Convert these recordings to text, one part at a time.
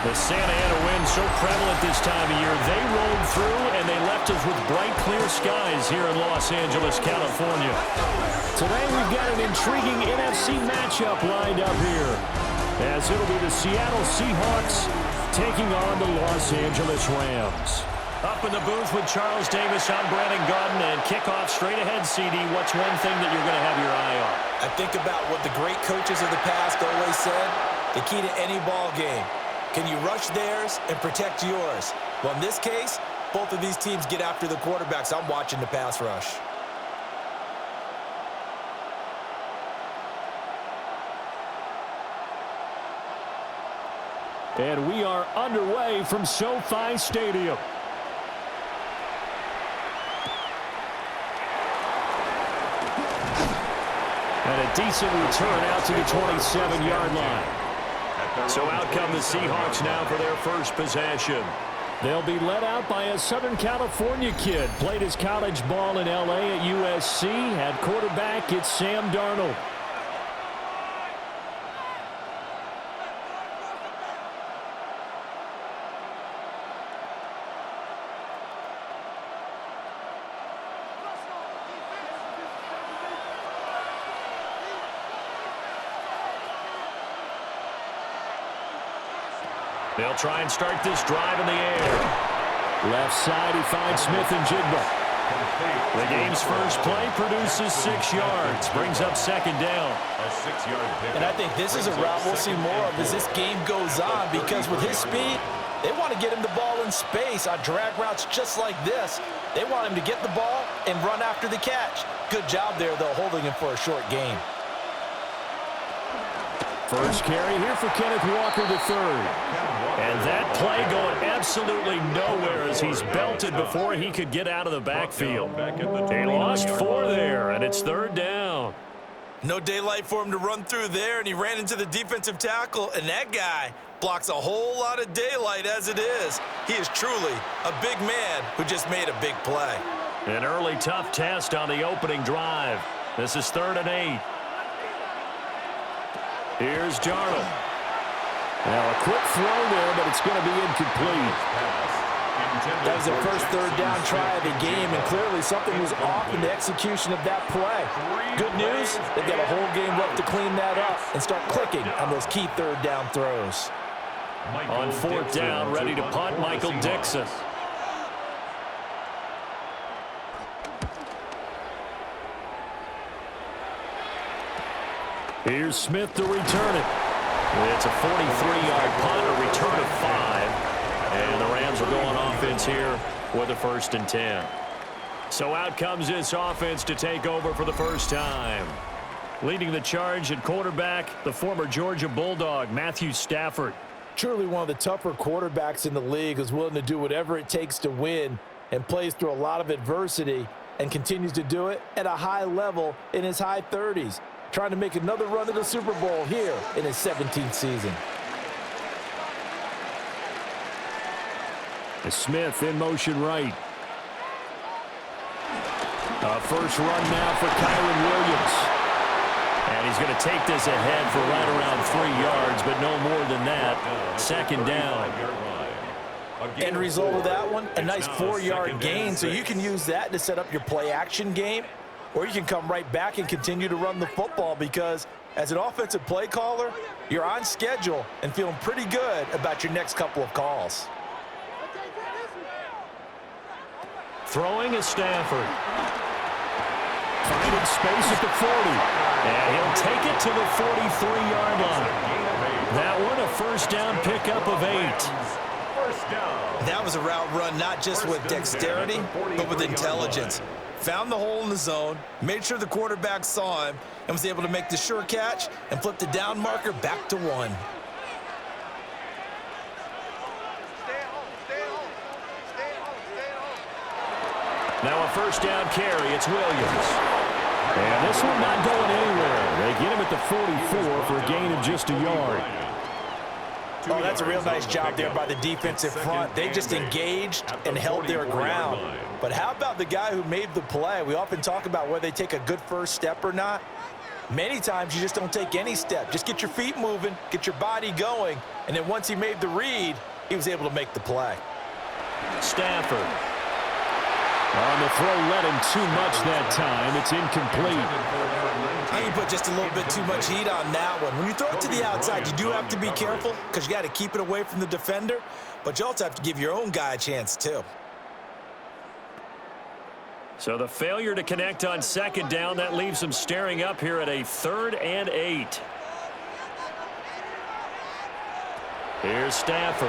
The Santa Ana wind so prevalent this time of year. They rolled through, and they left us with bright, clear skies here in Los Angeles, California. Today, we've got an intriguing NFC matchup lined up here, as it'll be the Seattle Seahawks taking on the Los Angeles Rams. Up in the booth with Charles Davis, I'm Brandon Gaudin, and kickoff straight ahead, CD. What's one thing that you're going to have your eye on? I think about what the great coaches of the past always said, the key to any ball game. Can you rush theirs and protect yours? Well, in this case, both of these teams get after the quarterbacks. I'm watching the pass rush. And we are underway from SoFi Stadium. And a decent return out to the 27-yard line. So out come the Seahawks now for their first possession. They'll be led out by a Southern California kid. Played his college ball in L.A. at USC. At quarterback, it's Sam Darnold. They'll try and start this drive in the air. Left side, he finds Smith and Jigba. The game's first play produces 6 yards. Brings up second down. A 6-yard pick. And I think this is a route we'll see more of as this game goes on, because with his speed, they want to get him the ball in space on drag routes just like this. They want him to get the ball and run after the catch. Good job there, though, holding him for a short gain. First carry here for Kenneth Walker III. And that play going absolutely nowhere as he's belted before he could get out of the backfield. They lost 4 there, and it's third down. No daylight for him to run through there, and he ran into the defensive tackle, and that guy blocks a whole lot of daylight as it is. He is truly a big man who just made a big play. An early tough test on the opening drive. This is 3rd and 8. Here's Darnold. Now a quick throw there, but it's going to be incomplete. That was their first third down try of the game, and clearly something was off in the execution of that play. Good news, they've got a whole game left to clean that up and start clicking on those key third down throws. On 4th down, ready to punt, Michael Dixon. Here's Smith to return it. It's a 43-yard punt, a return of 5. And the Rams are going offense here with a 1st and 10. So out comes this offense to take over for the first time. Leading the charge at quarterback, the former Georgia Bulldog, Matthew Stafford. Truly one of the tougher quarterbacks in the league, who's willing to do whatever it takes to win and plays through a lot of adversity and continues to do it at a high level in his high 30s. Trying to make another run to the Super Bowl here in his 17th season. Smith in motion right. First run now for Kyron Williams. And he's going to take this ahead for right around 3 yards, but no more than that. 2nd down. End result of that one, a nice 4-yard gain, so you can use that to set up your play-action game. Or you can come right back and continue to run the football, because as an offensive play caller, you're on schedule and feeling pretty good about your next couple of calls. Throwing is Stafford. Finding space at the 40. And he'll take it to the 43-yard line. That one, a first down pickup of 8. That was a route run not just with dexterity, but with intelligence. Found the hole in the zone, made sure the quarterback saw him, and was able to make the sure catch and flip the down marker back to 1. Now a first down carry, it's Williams. And this one not going anywhere. They get him at the 44 for a gain of just a yard. Oh, that's a real nice job there by the defensive front. They just engaged and held their ground. But how about the guy who made the play? We often talk about whether they take a good first step or not. Many times you just don't take any step. Just get your feet moving, get your body going, and then once he made the read, he was able to make the play. Stafford. On the throw, led him too much that time. It's incomplete. I think you put just a little bit too much heat on that one. When you throw it to the outside, you do have to be careful because you got to keep it away from the defender, but you also have to give your own guy a chance too. So the failure to connect on second down, that leaves them staring up here at a 3rd and 8. Here's Stafford.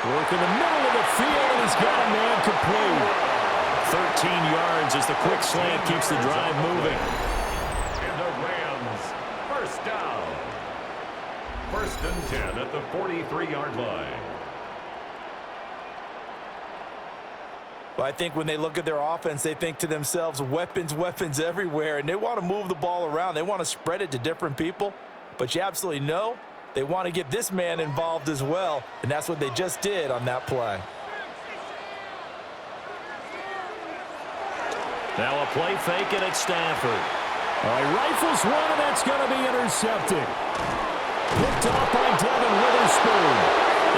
Work in the middle of the field, and he's got a man complete. 13 yards as the quick slant keeps the drive moving. And the Rams, first down. 1st and 10 at the 43-yard line. Well, I think when they look at their offense, they think to themselves, weapons, weapons everywhere, and they want to move the ball around. They want to spread it to different people, but you absolutely know they want to get this man involved as well, and that's what they just did on that play. Now a play fake, and it's Stafford. All right, rifles one, and that's going to be intercepted. Picked off by Devin Witherspoon.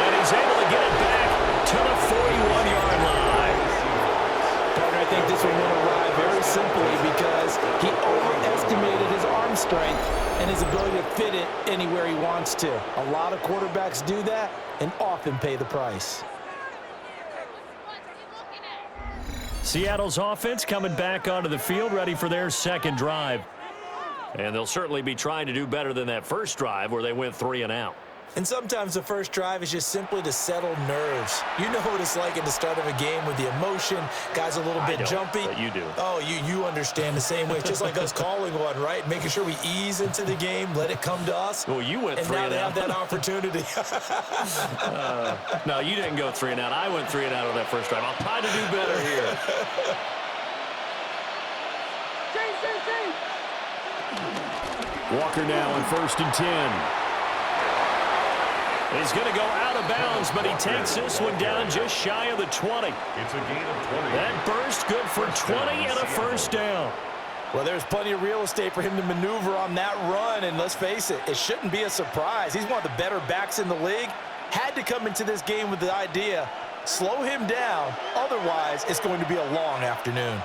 And he's able to get it back to the 41-yard line. I think this one will arrive very simply because he overestimated his arm strength and his ability to fit it anywhere he wants to. A lot of quarterbacks do that and often pay the price. Seattle's offense coming back onto the field, ready for their second drive. And they'll certainly be trying to do better than that first drive where they went 3 and out. And sometimes the first drive is just simply to settle nerves. You know what it's like at the start of a game with the emotion. Guys a little bit jumpy. But you do. Oh, you understand the same way. It's just like us calling one, right? Making sure we ease into the game, let it come to us. Well, you went 3 and out. And now they have that opportunity. No, you didn't go 3 and out. I went 3 and out on that first drive. I'll try to do better here. Walker now on 1st and 10. He's going to go out of bounds, but he takes this one down just shy of the 20. It's a gain of 20. That burst good for 20 and a first down. Well, there's plenty of real estate for him to maneuver on that run, and let's face it, it shouldn't be a surprise. He's one of the better backs in the league. Had to come into this game with the idea, slow him down, otherwise it's going to be a long afternoon.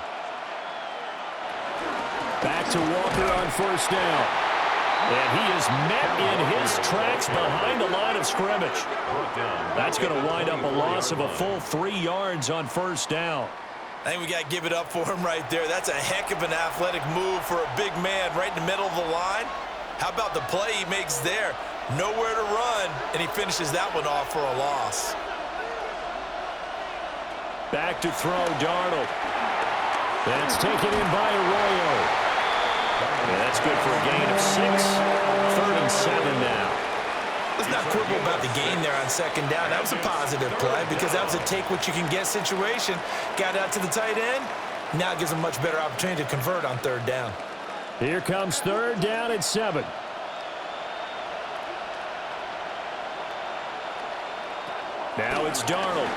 Back to Walker on 1st down. And he is met in his tracks behind the line of scrimmage. That's going to wind up a loss of a full 3 yards on 1st down. I think we got to give it up for him right there. That's a heck of an athletic move for a big man right in the middle of the line. How about the play he makes there? Nowhere to run, and he finishes that one off for a loss. Back to throw, Darnold. That's taken in by Arroyo. Yeah, that's good for a gain of 6. 3rd and 7 now. Let's not quibble about the gain there on 2nd down. That was a positive play because that was a take-what-you-can-get situation. Got out to the tight end. Now it gives him a much better opportunity to convert on 3rd down. Here comes 3rd down at 7. Now it's Darnold.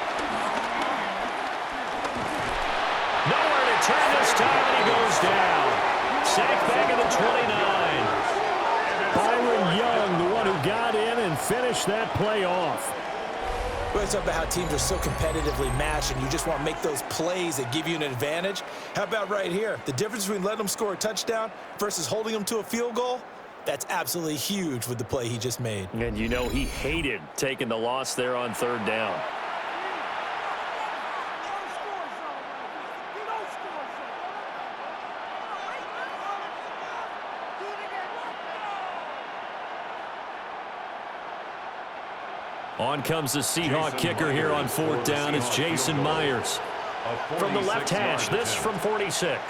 Nowhere to turn this time, and he goes down. Sacked back at the 29. Byron Young, the one who got in and finished that play off. We're talking about how teams are so competitively matched, and you just want to make those plays that give you an advantage. How about right here? The difference between letting them score a touchdown versus holding them to a field goal, that's absolutely huge with the play he just made. And you know he hated taking the loss there on 3rd down. On comes the Seahawk kicker here on 4th down. It's Jason Myers. From the left hash, this from 46.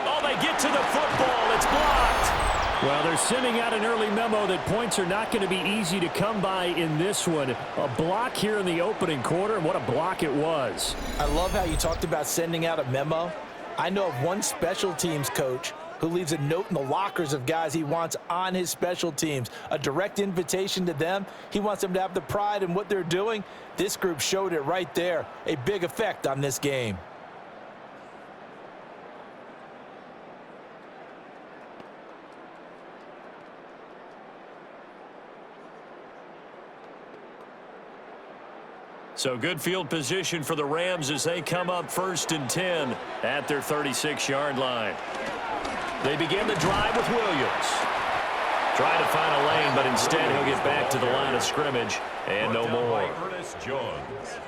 Oh, they get to the football. It's blocked. Well, they're sending out an early memo that points are not going to be easy to come by in this one. A block here in the opening quarter, and what a block it was. I love how you talked about sending out a memo. I know of one special teams coach who leaves a note in the lockers of guys he wants on his special teams, a direct invitation to them. He wants them to have the pride in what they're doing. This group showed it right there, a big effect on this game. So good field position for the Rams as they come up 1st and 10 at their 36-yard line. They begin the drive with Williams. Trying to find a lane, but instead he'll get back to the line of scrimmage and no more.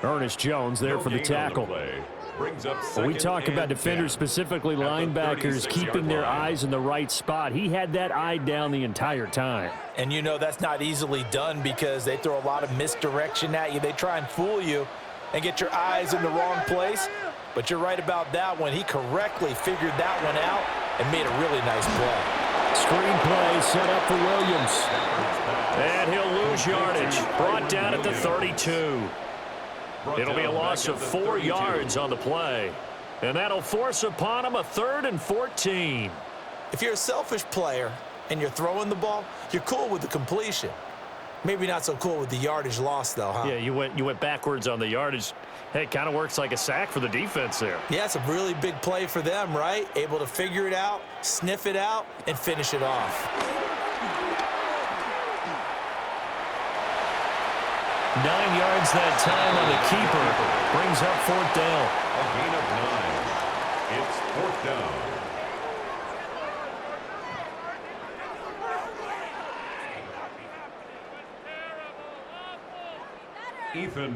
Ernest Jones there for the tackle. When we talk about defenders, specifically linebackers, keeping their eyes in the right spot, he had that eye down the entire time. And you know that's not easily done because they throw a lot of misdirection at you. They try and fool you and get your eyes in the wrong place. But you're right about that one. He correctly figured that one out and made a really nice play. Screen play set up for Williams. And he'll lose yardage. Brought down at the 32. It'll be a loss of 4 yards on the play. And that'll force upon him a 3rd and 14. If you're a selfish player and you're throwing the ball, you're cool with the completion. Maybe not so cool with the yardage loss, though, huh? Yeah, you went backwards on the yardage. Hey, it kind of works like a sack for the defense there. Yeah, it's a really big play for them, right? Able to figure it out, sniff it out, and finish it off. 9 yards that time on the keeper. Brings up 4th down. A gain of 9. It's 4th down.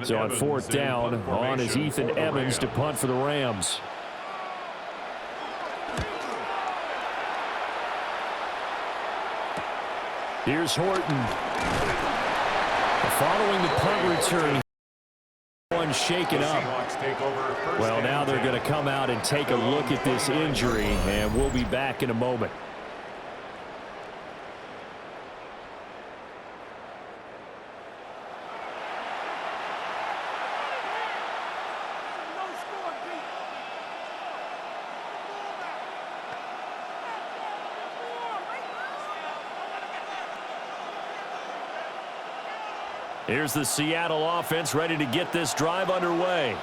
So on 4th down, on is Ethan Evans to punt for the Rams. Here's Horton. Following the punt return, one shaken up. Well, now they're going to come out and take a look at this injury, and we'll be back in a moment. Here's the Seattle offense ready to get this drive underway.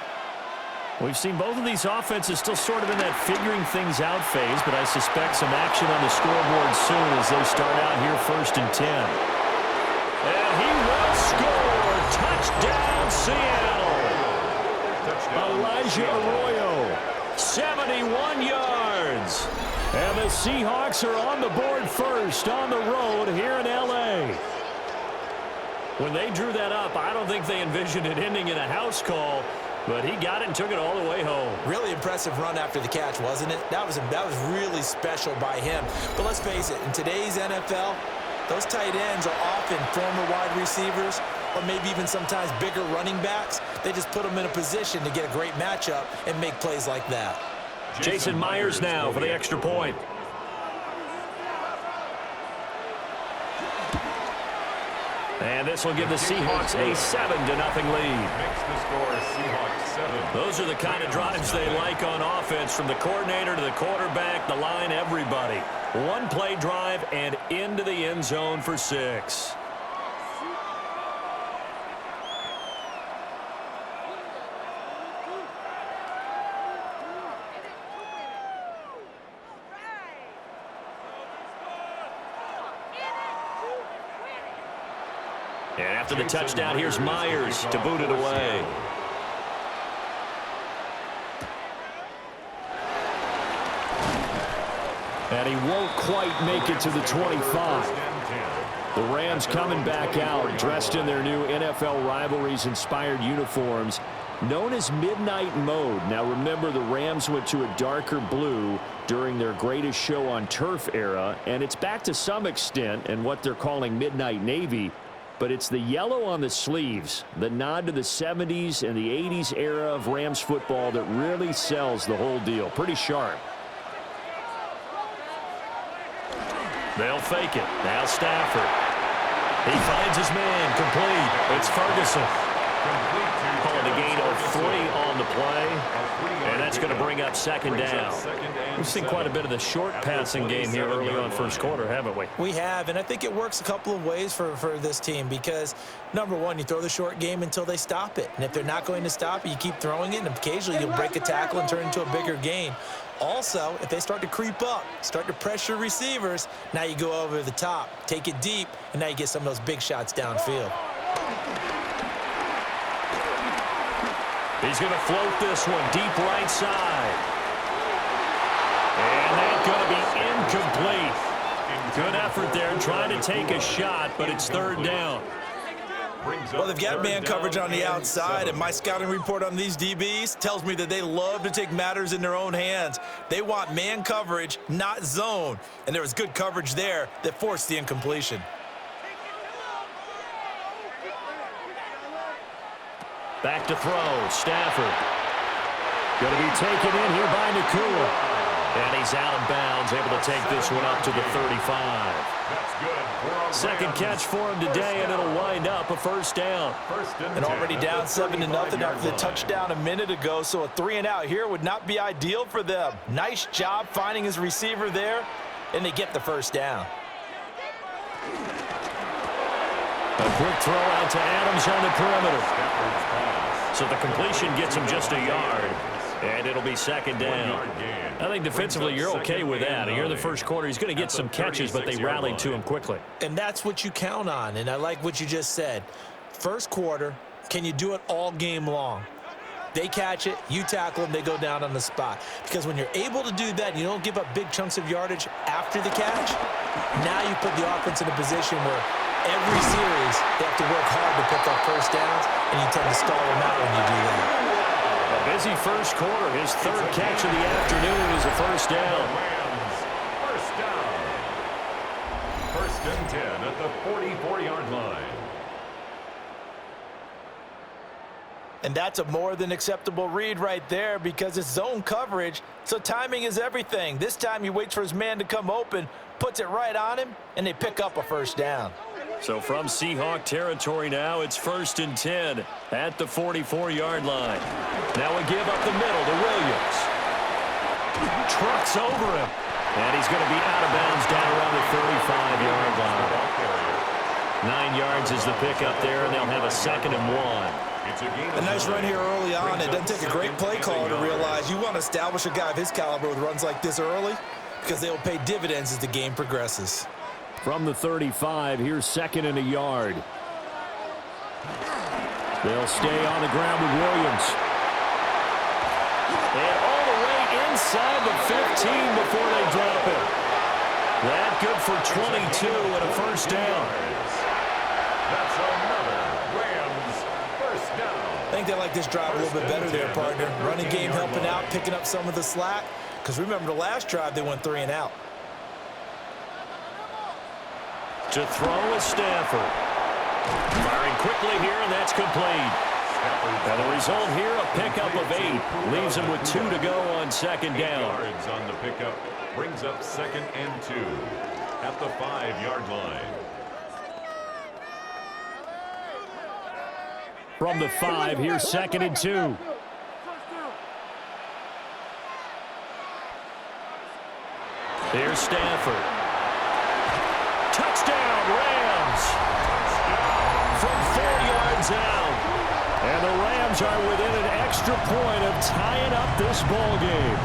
We've seen both of these offenses still sort of in that figuring things out phase, but I suspect some action on the scoreboard soon as they start out here 1st and 10. And he will score. Touchdown, Seattle. Elijah Arroyo, 71 yards. And the Seahawks are on the board first on the road here in L.A. When they drew that up, I don't think they envisioned it ending in a house call, but he got it and took it all the way home. Really impressive run after the catch, wasn't it? That was really special by him. But let's face it, in today's NFL, those tight ends are often former wide receivers or maybe even sometimes bigger running backs. They just put them in a position to get a great matchup and make plays like that. Jason Myers now for the extra point. And this will give the Seahawks a 7-0 lead. Makes the score Seahawks 7. Those are the kind of drives they like on offense, from the coordinator to the quarterback, the line, everybody. One play drive and into the end zone for 6. And after the touchdown, here's Myers to boot it away. And he won't quite make it to the 25. The Rams coming back out, dressed in their new NFL rivalries-inspired uniforms, known as Midnight Mode. Now remember, the Rams went to a darker blue during their Greatest Show on Turf era, and it's back to some extent in what they're calling Midnight Navy. But it's the yellow on the sleeves, the nod to the 70s and the 80s era of Rams football that really sells the whole deal. Pretty sharp. They'll fake it. Now Stafford. He finds his man. Complete. It's Ferguson. Calling a gain of 3 on the play. And that's going to bring up 2nd down. We've seen quite a bit of the short passing game here early on first quarter, haven't we? We have, and I think it works a couple of ways for this team because, number one, you throw the short game until they stop it. And if they're not going to stop it, you keep throwing it, and occasionally you'll break a tackle and turn it into a bigger gain. Also, if they start to creep up, start to pressure receivers, now you go over the top, take it deep, and now you get some of those big shots downfield. He's going to float this one deep right side. And that's going to be incomplete. Good effort there trying to take a shot, but it's third down. Well, they've got man coverage on the outside, and my scouting report on these DBs tells me that they love to take matters in their own hands. They want man coverage, not zone. And there was good coverage there that forced the incompletion. Back to throw, Stafford. Going to be taken in here by Nakua. And he's out of bounds, able to take this one up to the 35. Second catch for him today, and it'll wind up a first down. And already down 7-0 after the touchdown a minute ago, so a 3-and-out here would not be ideal for them. Nice job finding his receiver there, and they get the first down. A quick throw out to Adams on the perimeter. So the completion gets him just a yard. And it'll be second down. I think defensively you're okay with that. Here in the first quarter, he's going to get some catches, but they rallied to him quickly. And that's what you count on, and I like what you just said. First quarter, can you do it all game long? They catch it, you tackle them, they go down on the spot. Because when you're able to do that, you don't give up big chunks of yardage after the catch. Now you put the offense in a position where every series they have to work hard to pick up first downs, and you tend to stall them out when you do that. A busy first quarter. His third catch of the afternoon is a first down. First down. First and 10 at the 44-yard line. And that's a more than acceptable read right there because it's zone coverage, so timing is everything. This time he waits for his man to come open, puts it right on him, and they pick up a first down. So from Seahawk territory now, it's first and 10 at the 44-yard line. Now we give up the middle to Williams. Trucks over him. And he's going to be out of bounds down around the 35-yard line. 9 yards is the pickup there, and they'll have a second and 1. A nice run here early on. It doesn't take a great play caller to realize you want to establish a guy of his caliber with runs like this early because they will pay dividends as the game progresses. From the 35, here's second and a yard. They'll stay on the ground with Williams. And all the way inside the 15 before they drop it. That good for 22 and a first down. That's another Rams first down. I think they like this drive a little bit better there, partner. Running game helping out, picking up some of the slack. Because remember, the last drive they went 3-and-out. To throw is Stafford. Firing quickly here, and that's complete. And the result here, a pickup of 8. Leaves him with 2 to go on second down. 8 yards on the pickup. Brings up second and 2 at the 5-yard line. From the 5, here's second and 2. Here's Stafford. Touchdown, Rams! From 4 yards out. And the Rams are within an extra point of tying up this ball game.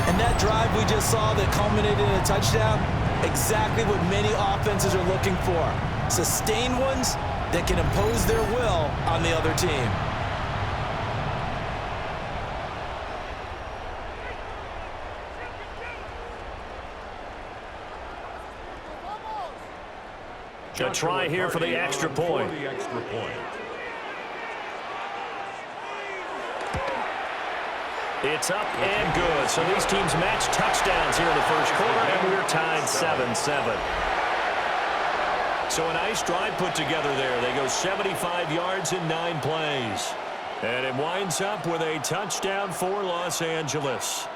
And that drive we just saw that culminated in a touchdown, exactly what many offenses are looking for. Sustained ones that can impose their will on the other team. A try here for the extra point. It's up and good. So these teams match touchdowns here in the first quarter, and we're tied 7-7. So a nice drive put together there. They go 75 yards in 9 plays. And it winds up with a touchdown for Los Angeles.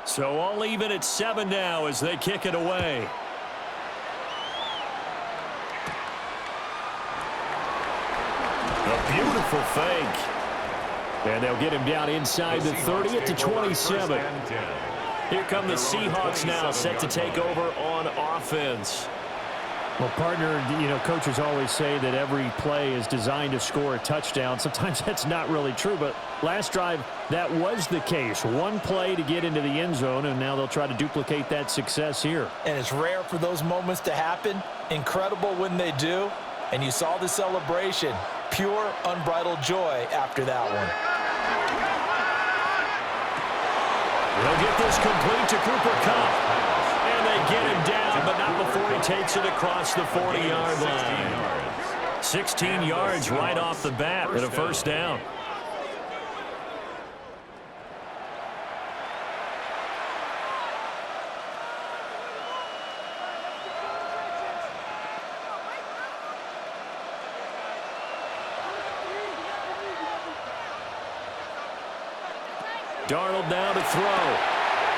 So all even at 7 now as they kick it away. A beautiful fake. And they'll get him down inside the 30 at the 27. Here come the Seahawks now, set to take over on offense. Well, partner, you know, coaches always say that every play is designed to score a touchdown. Sometimes that's not really true, but last drive, that was the case. One play to get into the end zone, and now they'll try to duplicate that success here. And it's rare for those moments to happen. Incredible when they do. And you saw the celebration. Pure, unbridled joy after that one. They'll get this complete to Cooper Kupp. And they get him down, but not before he takes it across the 40-yard line. 16 yards right off the bat and a first down. Darnold now to throw.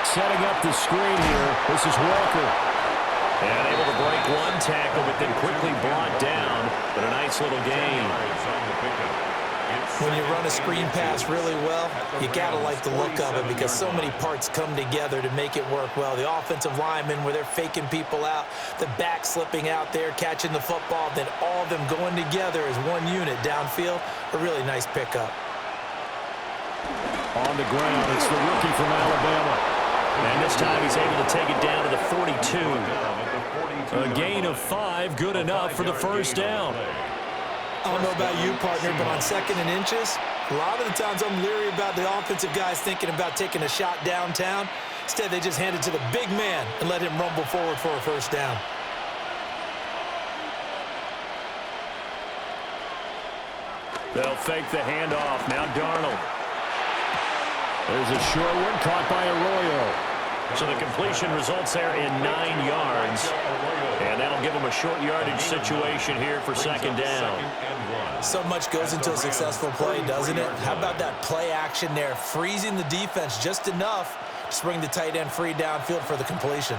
Setting up the screen here. This is Walker. And able to break one tackle, but then quickly brought down. But a nice little gain. When you run a screen pass really well, you got to like the look of it because so many parts come together to make it work well. The offensive linemen, where they're faking people out, the back slipping out there, catching the football, then all of them going together as one unit downfield. A really nice pickup. On the ground, it's the rookie from Alabama. And this time he's able to take it down to the 42. A gain of 5, good enough for the first down. I don't know about you, partner, but on 2nd and inches, a lot of the times I'm leery about the offensive guys thinking about taking a shot downtown. Instead, they just hand it to the big man and let him rumble forward for a first down. They'll fake the handoff. Now Darnold. There's a short one caught by Arroyo. So the completion results there in 9 yards. And that'll give them a short yardage situation here for second down. So much goes into a successful play, doesn't it? How about that play action there, freezing the defense just enough to bring the tight end free downfield for the completion.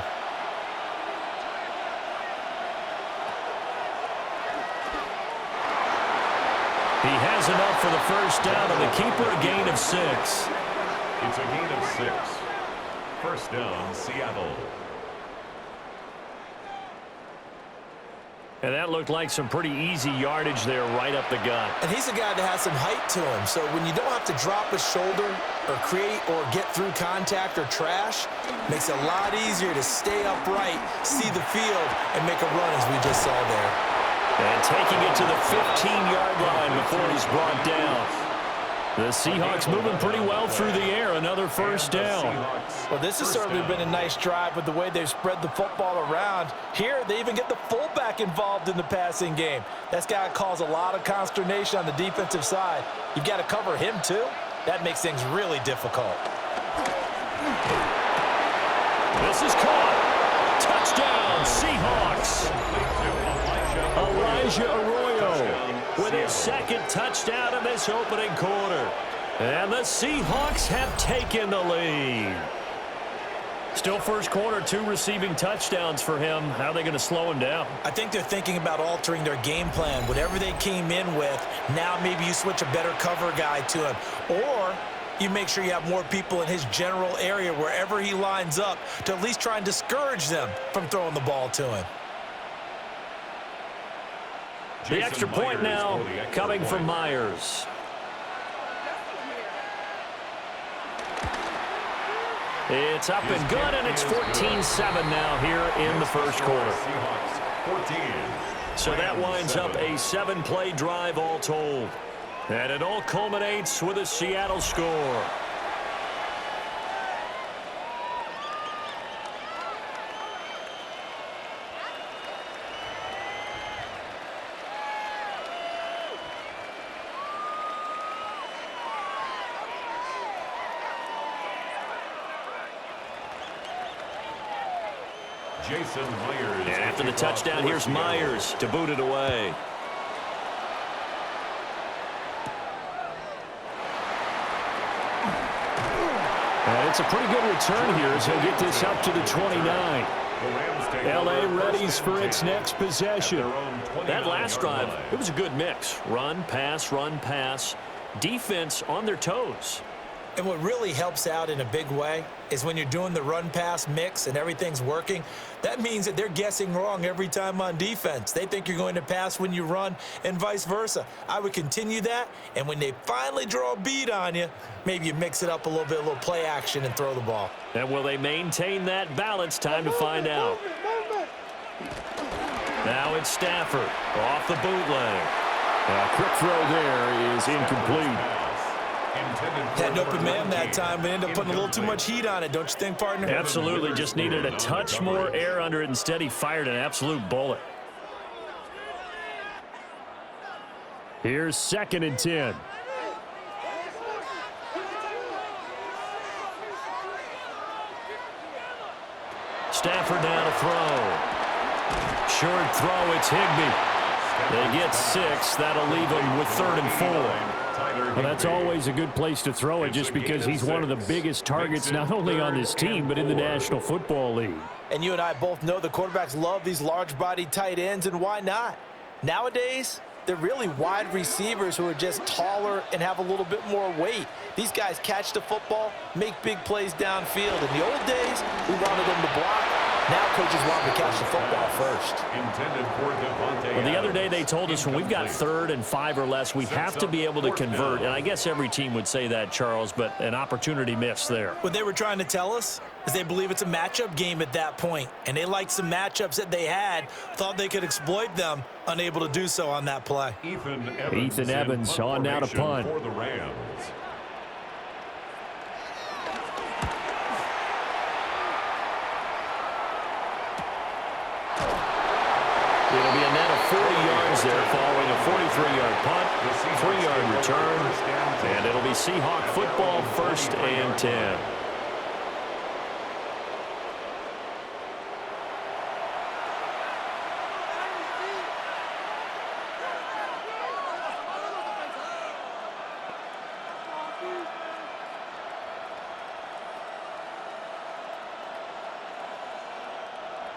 He has enough for the first down, and the keeper a gain of 6. It's a gain of 6. First down, Seattle. And that looked like some pretty easy yardage there right up the gut. And he's a guy that has some height to him, so when you don't have to drop a shoulder or create or get through contact or trash, makes it a lot easier to stay upright, see the field, and make a run as we just saw there. And taking it to the 15-yard line before he's brought down. The Seahawks moving pretty well through the air. Another first down. Well, this has certainly been a nice drive with the way they've spread the football around. Here, they even get the fullback involved in the passing game. That's got to cause a lot of consternation on the defensive side. You've got to cover him, too. That makes things really difficult. This is caught. Touchdown, Seahawks. Elijah Arroyo with his second touchdown in this opening quarter. And the Seahawks have taken the lead. Still first quarter, 2 receiving touchdowns for him. How are they going to slow him down? I think they're thinking about altering their game plan. Whatever they came in with, now maybe you switch a better cover guy to him. Or you make sure you have more people in his general area wherever he lines up to at least try and discourage them from throwing the ball to him. The extra point now coming from Myers. It's up and good, and it's 14-7 now here in the first quarter. So that winds up a 7-play drive all told. And it all culminates with a Seattle score. Myers. And after the touchdown, here's Myers to boot it away. And it's a pretty good return here as he'll get this up to the 29. L.A. readies for its next possession. That last drive, it was a good mix. Run, pass, defense on their toes. And what really helps out in a big way is when you're doing the run-pass mix and everything's working, that means that they're guessing wrong every time on defense. They think you're going to pass when you run and vice versa. I would continue that, and when they finally draw a beat on you, maybe you mix it up a little bit, a little play action, and throw the ball. And will they maintain that balance? Time to find out. Now it's Stafford off the bootleg. A quick throw there is incomplete. Had an open man that time, but ended up putting a little too much heat on it, don't you think, partner? Absolutely, just needed a touch more air under it. Instead, he fired an absolute bullet. Here's 2nd and 10. Stafford now to throw. Short throw, it's Higbee. They get 6. That'll leave them with 3rd and 4. Well, that's always a good place to throw it just because he's one of the biggest targets not only on this team but in the National Football League. And you and I both know the quarterbacks love these large-bodied tight ends, and why not? Nowadays, they're really wide receivers who are just taller and have a little bit more weight. These guys catch the football, make big plays downfield. In the old days, we wanted them to block. Now coaches want them to catch the football first. Well, the other day they told us when we've got 3rd and 5 or less, we have to be able to convert. And I guess every team would say that, Charles, but an opportunity missed there. What they were trying to tell us is they believe it's a matchup game at that point. And they liked some matchups that they had, thought they could exploit them, unable to do so on that play. Ethan Evans on now to punt. For the Rams. It'll be a net of 40 yards there following a 43-yard punt, 3-yard return, and it'll be Seahawk football, 1st and 10.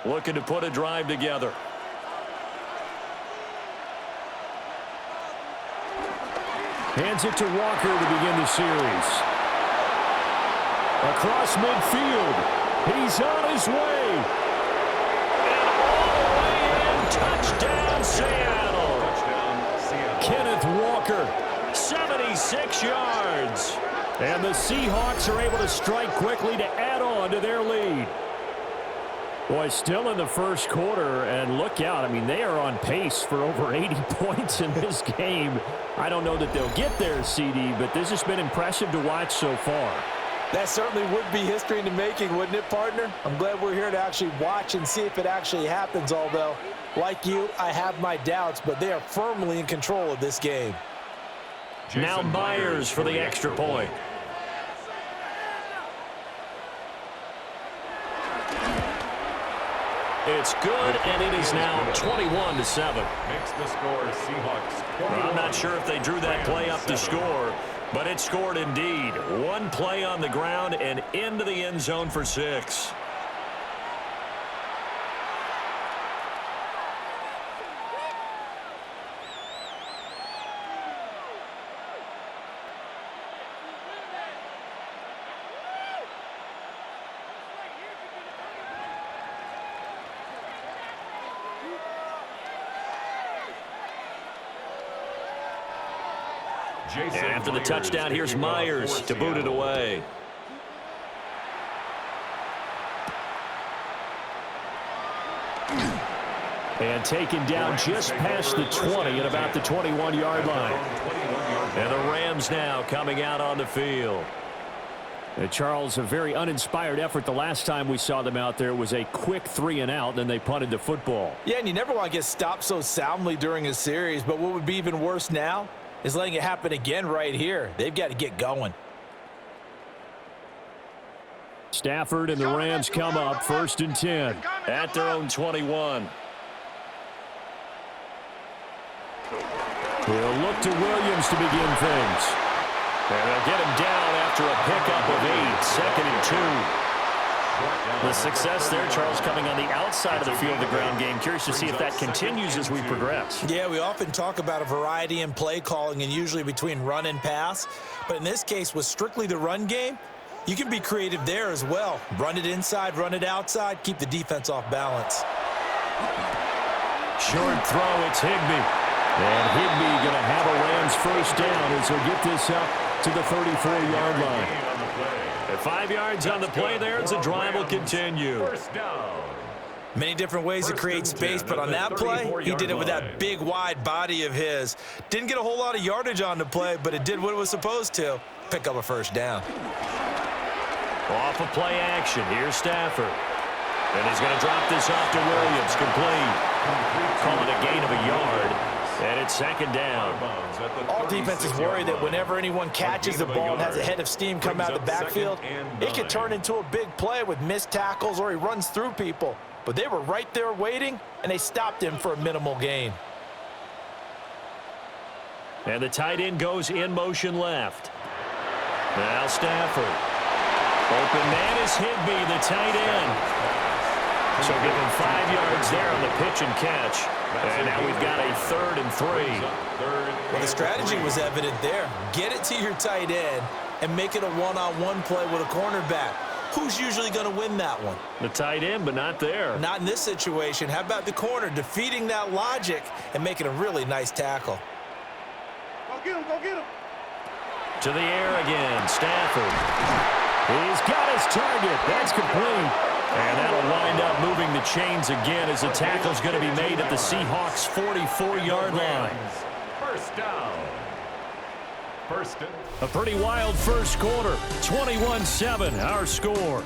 Looking to put a drive together. Hands it to Walker to begin the series. Across midfield. He's on his way. And all the way in. Touchdown, Seattle. Kenneth Walker, 76 yards. And the Seahawks are able to strike quickly to add on to their lead. Boy, still in the first quarter, and look out. I mean, they are on pace for over 80 points in this game. I don't know that they'll get there, CD, but this has been impressive to watch so far. That certainly would be history in the making, wouldn't it, partner? I'm glad we're here to actually watch and see if it actually happens, although, like you, I have my doubts, but they are firmly in control of this game. Now Myers for the extra point. It's good, and it is now 21-7. Makes the score Seahawks. Well, I'm not sure if they drew that play up to score, but it scored indeed. One play on the ground and into the end zone for 6. And after the touchdown, here's Myers to boot it away. And taken down just past the 20 at about the 21-yard line. And the Rams now coming out on the field. Charles, a very uninspired effort. The last time we saw them out there was a quick 3-and-out, then they punted the football. Yeah, and you never want to get stopped so soundly during a series, but what would be even worse now is letting it happen again right here. They've got to get going. Stafford and the Rams come up 1st and 10 at their own 21. He'll look to Williams to begin things. And they'll get him down after a pickup of 8, 2nd and 2. The success there, Charles, coming on the outside of the field, the ground game. Curious to see if that continues as we progress. Yeah, we often talk about a variety in play calling and usually between run and pass. But in this case, with strictly the run game, you can be creative there as well. Run it inside, run it outside, keep the defense off balance. Short throw, it's Higbee. And Higbee going to have a Rams first down as he'll get this up to the 34-yard line. At 5 yards on the play there, as the drive will continue. Many different ways to create space, but on that play, he did it with that big, wide body of his. Didn't get a whole lot of yardage on the play, but it did what it was supposed to, pick up a first down. Off of play action, here's Stafford. And he's going to drop this off to Williams, complete. Call it a gain of a yard, and it's second down. All defenses worry that whenever anyone catches the ball and has a head of steam come out of the backfield, it can turn into a big play with missed tackles or he runs through people. But they were right there waiting, and they stopped him for a minimal gain. And the tight end goes in motion left. Now Stafford. Open man is Higbee, the tight end. So give him 5 yards there on the pitch and catch. And now we've got a 3rd and 3. Well, the strategy was evident there. Get it to your tight end and make it a one-on-one play with a cornerback. Who's usually going to win that one? The tight end, but not there. Not in this situation. How about the corner defeating that logic and making a really nice tackle? Go get him, go get him. To the air again, Stafford. He's got his target. That's complete. And that'll wind up moving the chains again as the tackle's going to be made at the Seahawks' 44-yard line. First down. A pretty wild first quarter. 21-7, our score.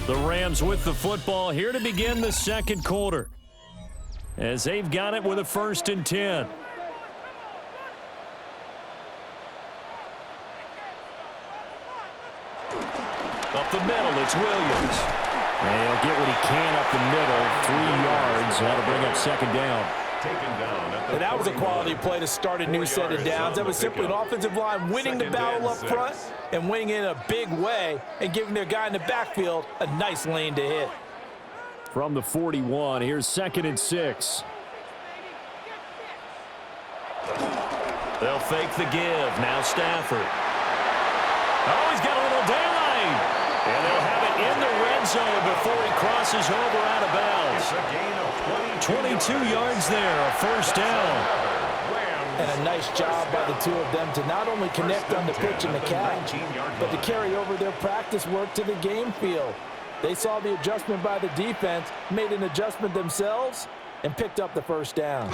The Rams with the football here to begin the second quarter, as they've got it with a 1st and 10. Up the middle, it's Williams. And he'll get what he can up the middle, 3 yards. That'll bring up second down. And that was a quality play to start a new set of downs. That was simply an offensive line winning the battle up front and winning in a big way and giving their guy in the backfield a nice lane to hit. From the 41, here's 2nd and 6. They'll fake the give. Now Stafford. Oh, he's got a little daylight. And they'll have it in the red zone before he crosses over out of bounds. 22 yards there, a first down. And a nice job by the two of them to not only connect on the pitch and the catch, but to carry over their practice work to the game field. They saw the adjustment by the defense, made an adjustment themselves, and picked up the first down.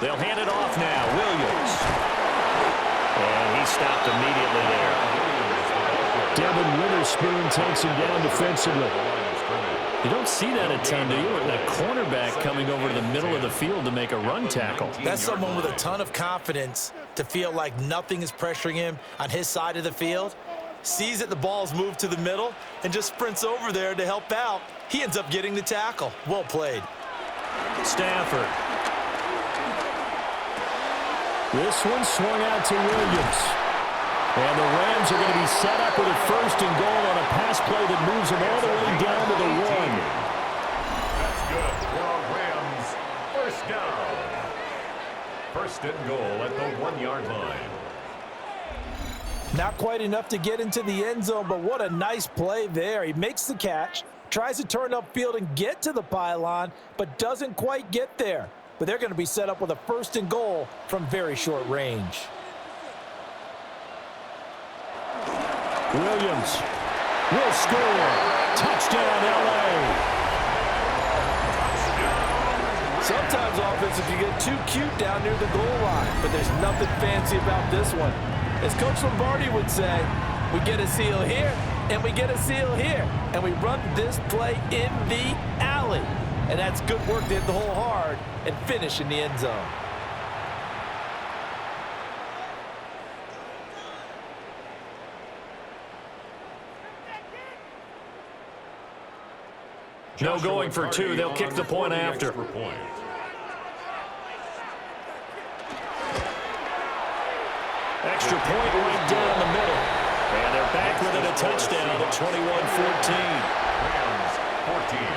They'll hand it off now, Williams. And he stopped immediately there. Devin Witherspoon takes him down defensively. You don't see that a ton, do you? A cornerback coming over to the middle of the field to make a run tackle. That's someone with a ton of confidence to feel like nothing is pressuring him on his side of the field. Sees that the ball's moved to the middle and just sprints over there to help out. He ends up getting the tackle. Well played. Stafford. This one swung out to Williams. And the Rams are going to be set up with a 1st and goal on a pass play that moves them all the way down to the 1. That's good for our Rams. First down. 1st and goal at the 1-yard line. Not quite enough to get into the end zone, but what a nice play there. He makes the catch, tries to turn upfield and get to the pylon, but doesn't quite get there. But they're going to be set up with a 1st and goal from very short range. Williams will score. Touchdown, L.A. Sometimes offenses can get too cute down near the goal line, but there's nothing fancy about this one. As Coach Lombardi would say, we get a seal here, And we get a seal here. And we run this play in the alley. And that's good work to hit the hole hard and finish in the end zone. No going for two. They'll kick the point after. Extra point right down the middle. And they're back within a touchdown at 21-14. Rams 14.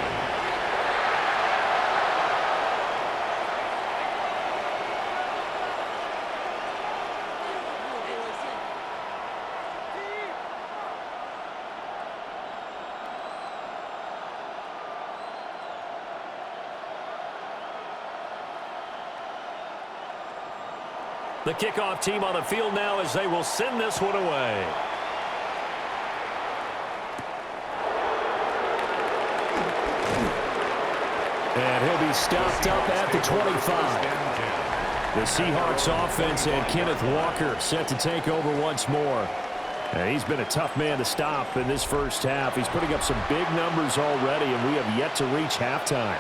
The kickoff team on the field now as they will send this one away. And he'll be stopped up at the 25. The Seahawks offense and Kenneth Walker set to take over once more. And he's been a tough man to stop in this first half. He's putting up some big numbers already, and we have yet to reach halftime.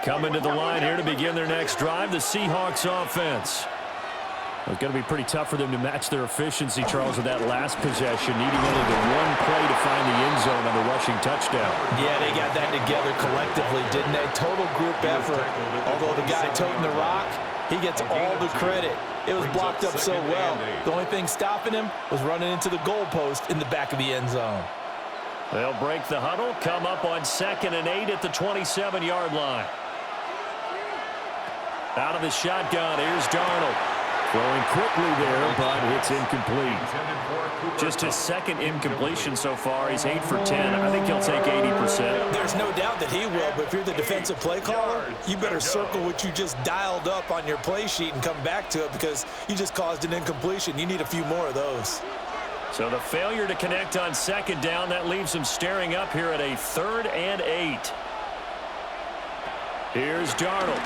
Coming to the line here to begin their next drive, the Seahawks offense. It's going to be pretty tough for them to match their efficiency, Charles, with that last possession, needing only the one play to find the end zone on the rushing touchdown. Yeah, they got that together collectively, didn't they? Total group effort. Although the guy toting the rock, he gets all the credit. It was blocked up so well. The only thing stopping him was running into the goalpost in the back of the end zone. They'll break the huddle, come up on 2nd and 8 at the 27-yard line. Out of the shotgun, here's Darnold. Throwing quickly there, but it's incomplete. Just his second incompletion so far. He's 8 for 10. I think he'll take 80%. There's no doubt that he will, but if you're the defensive play caller, you better circle what you just dialed up on your play sheet and come back to it because you just caused an incompletion. You need a few more of those. So the failure to connect on 2nd down, that leaves him staring up here at a 3rd and 8. Here's Darnold.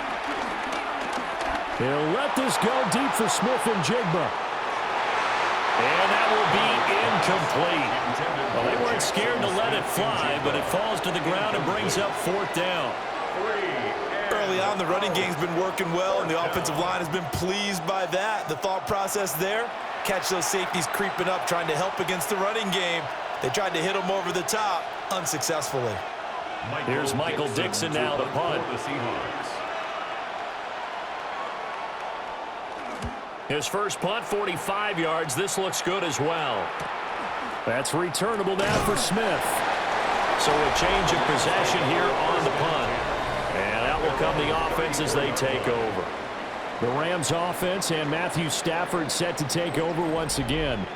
He'll let this go deep for Smith and Jigba. And that will be incomplete. Well, they weren't scared to let it fly, but it falls to the ground and brings up 4th down. Early on, the running game's been working well, and the offensive line has been pleased by that. The thought process there, catch those safeties creeping up, trying to help against the running game. They tried to hit them over the top, unsuccessfully. Here's Michael Dixon now to punt. His first punt, 45 yards. This looks good as well. That's returnable now for Smith. So a change of possession here on the punt. And out will come the offense as they take over. The Rams offense and Matthew Stafford set to take over once again.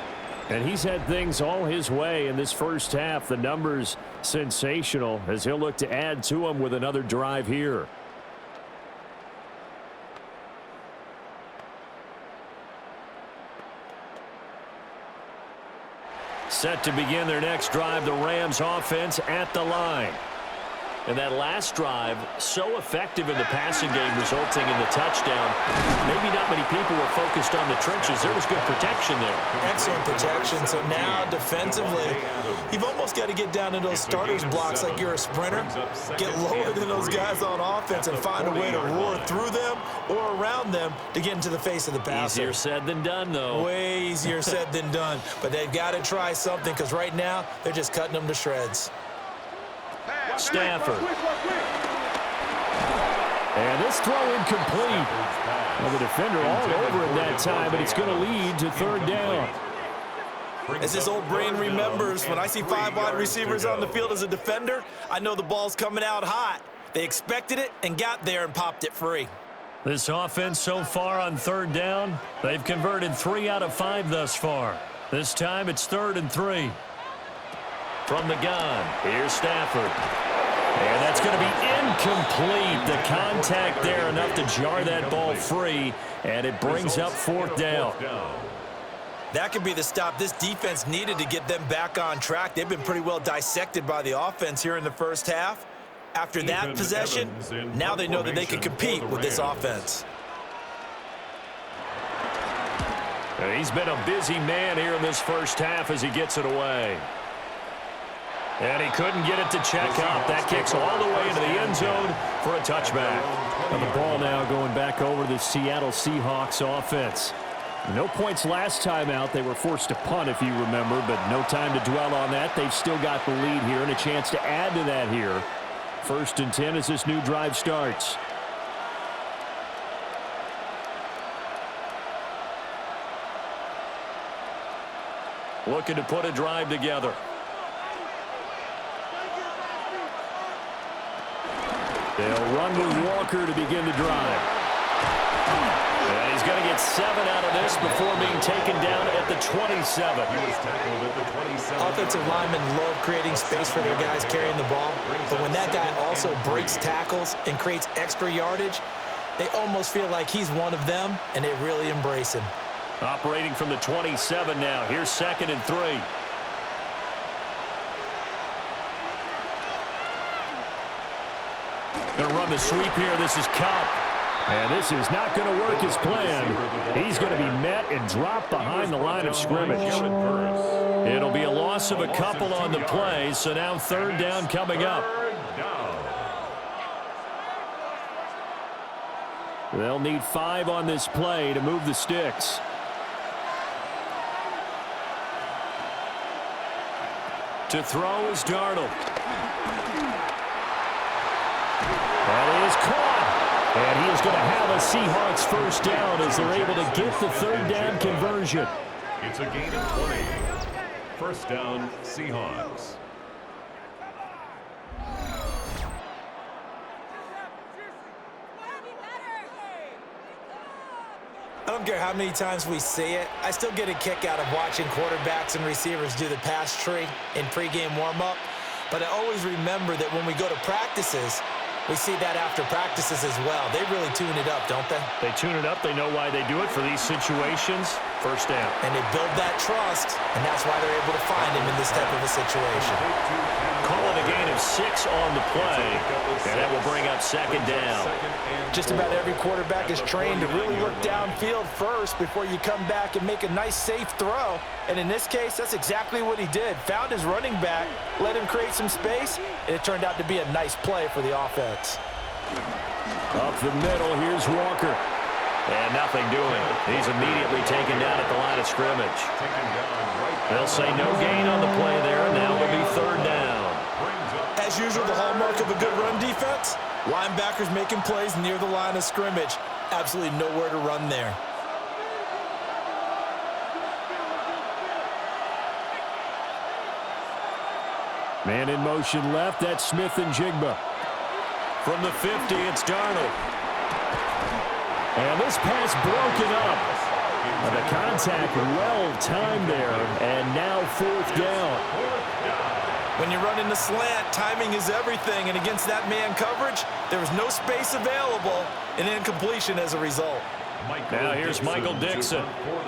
And he's had things all his way in this first half. The numbers sensational as he'll look to add to them with another drive here. Set to begin their next drive, the Rams offense at the line. And that last drive, so effective in the passing game, resulting in the touchdown. Maybe not many people were focused on the trenches. There was good protection there. Excellent protection. So now, defensively, you've almost got to get down in those starters blocks like you're a sprinter. Get lower than those guys on offense and find a way to roar through them or around them to get into the face of the passer. Easier said than done, though. Way easier said than done. But they've got to try something because right now, they're just cutting them to shreds. Stafford. And this throw incomplete. Well, the defender all over him that time, but it's going to lead to 3rd down. As his old brain remembers, when I see 5 wide receivers on the field as a defender, I know the ball's coming out hot. They expected it and got there and popped it free. This offense so far on 3rd down, they've converted 3 out of 5 thus far. This time it's 3rd and 3. From the gun, here's Stafford. And that's going to be incomplete. The contact there enough to jar that ball free, and it brings up 4th down. That could be the stop this defense needed to get them back on track. They've been pretty well dissected by the offense here in the first half. After that possession, now they know that they can compete with this offense. And he's been a busy man here in this first half as he gets it away. And he couldn't get it to check up. That kicks all the way into the end zone for a touchback. And the ball now going back over to the Seattle Seahawks offense. No points last time out. They were forced to punt, if you remember, but no time to dwell on that. They've still got the lead here and a chance to add to that here. 1st and 10 as this new drive starts. Looking to put a drive together. They'll run with Walker to begin the drive. And he's going to get 7 out of this before being taken down at the 27. He was tackled at the 27. Offensive linemen love creating space for their guys carrying the ball, but when that guy also breaks tackles and creates extra yardage, they almost feel like he's one of them, and they really embrace him. Operating from the 27 now. Here's 2nd and 3. Going to run the sweep here. This is Cup. And this is not going to work as planned. He's going to be met and dropped behind the line of scrimmage. It'll be a loss of a couple on the play, so now 3rd down coming up. They'll need 5 on this play to move the sticks. To throw is Darnold. That is caught. And he is going to have a Seahawks 1st down as they're able to get the 3rd down conversion. It's a gain of 20. 1st down, Seahawks. I don't care how many times we see it, I still get a kick out of watching quarterbacks and receivers do the pass tree in pregame warm-up. But I always remember that when we go to practices, we see that after practices as well. They really tune it up, don't they? They tune it up. They know why they do it for these situations. 1st down. And they build that trust, and that's why they're able to find him in this type of a situation. Call it a gain of 6 on the play, and that will bring up 2nd down. Just about every quarterback is trained to really look downfield first before you come back and make a nice, safe throw. And in this case, that's exactly what he did. Found his running back, let him create some space, and it turned out to be a nice play for the offense. Up the middle, here's Walker. And nothing doing. He's immediately taken down at the line of scrimmage. They'll say no gain on the play there. Now it'll be 3rd down. As usual, the hallmark of a good run defense, linebackers making plays near the line of scrimmage. Absolutely nowhere to run there. Man in motion left. That's Smith and Jigba. From the 50, it's Darnold. And this pass broken up. And the contact well-timed there. And now 4th down. When you run in the slant, timing is everything. And against that man coverage, there was no space available. And incompletion as a result. Now here's Michael Dixon.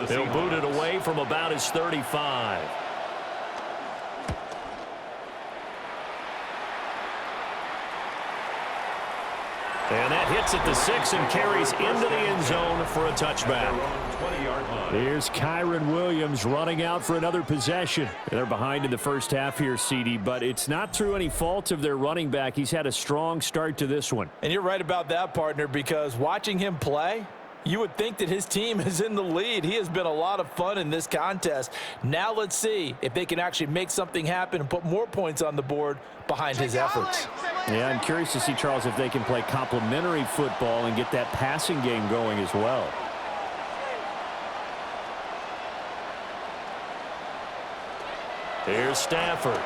He'll boot it away from about his 35. And that hits at the 6 and carries into the end zone for a touchback. Here's Kyron Williams running out for another possession. They're behind in the first half here, CD, but it's not through any fault of their running back. He's had a strong start to this one. And you're right about that, partner, because watching him play, you would think that his team is in the lead. He has been a lot of fun in this contest. Now let's see if they can actually make something happen and put more points on the board behind his efforts. Yeah, I'm curious to see, Charles, if they can play complementary football and get that passing game going as well. Here's Stafford.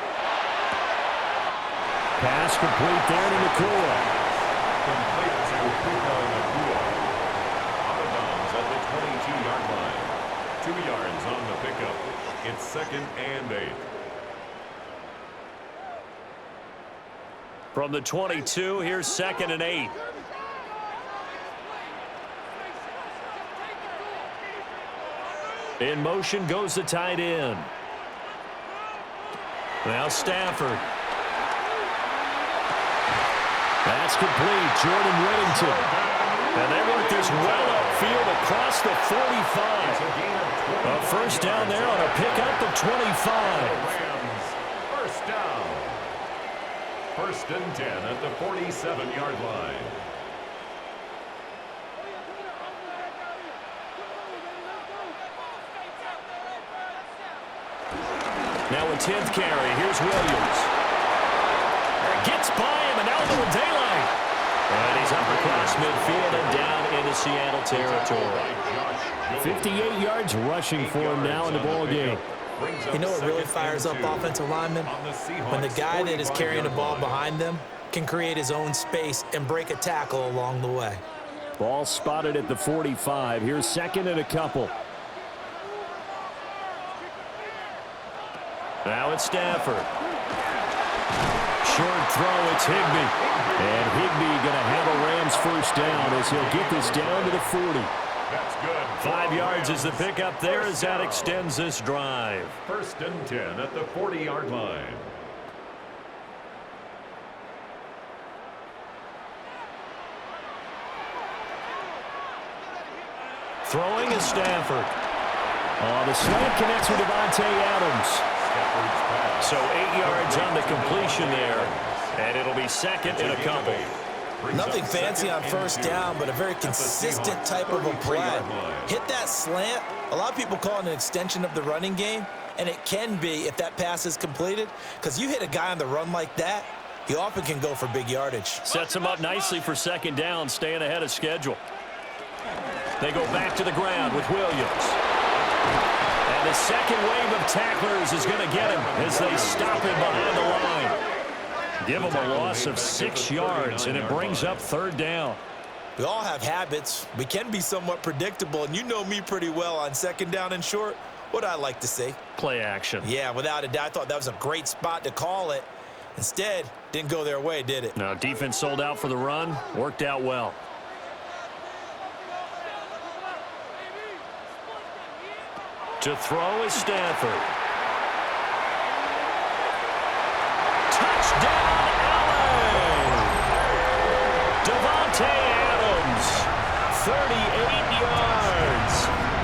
Pass complete there to Nakua. Complete to Nakua. Out of bounds at the 22-yard line. 2 yards on the pickup. It's 2nd and 8. From the 22, here's 2nd and 8. In motion goes the tight end. Now Stafford. That's complete. Jordan Whittington. And they work this well upfield across the 45. A first down there on a pickup of 25. First down. First and 10 at the 47-yard line. Now a 10th carry. Here's Williams. Gets by him, and now a little daylight. And he's up across midfield and down into Seattle territory. 58 yards rushing for him now in the ball game. You know what really fires up offensive linemen? When the guy that is carrying the ball behind them can create his own space and break a tackle along the way. Ball spotted at the 45. Here's second and a couple. Now it's Stafford. Short throw, it's Higbee. And Higbee going to have a Rams first down as he'll get this down to the 40. That's good. 5 yards is the pickup there as that extends this drive. First and 10 at the 40-yard line. Throwing is Stafford. The slant connects with Devontae Adams. So 8 yards on the completion there. And it'll be second and a couple. Nothing fancy on first down, but a very consistent type of a play. Hit that slant. A lot of people call it an extension of the running game, and it can be if that pass is completed, because you hit a guy on the run like that, he often can go for big yardage. Sets him up nicely for second down, staying ahead of schedule. They go back to the ground with Williams. And the second wave of tacklers is going to get him as they stop him behind the line. Give him a loss of 6 yards, and it brings up third down. We all have habits. We can be somewhat predictable, and you know me pretty well on second down and short. What I like to say? Play action. Yeah, without a doubt. I thought that was a great spot to call it. Instead, didn't go their way, did it? No, defense sold out for the run. Worked out well. To throw is Stafford. Touchdown, LA! Devontae Adams, 38 yards.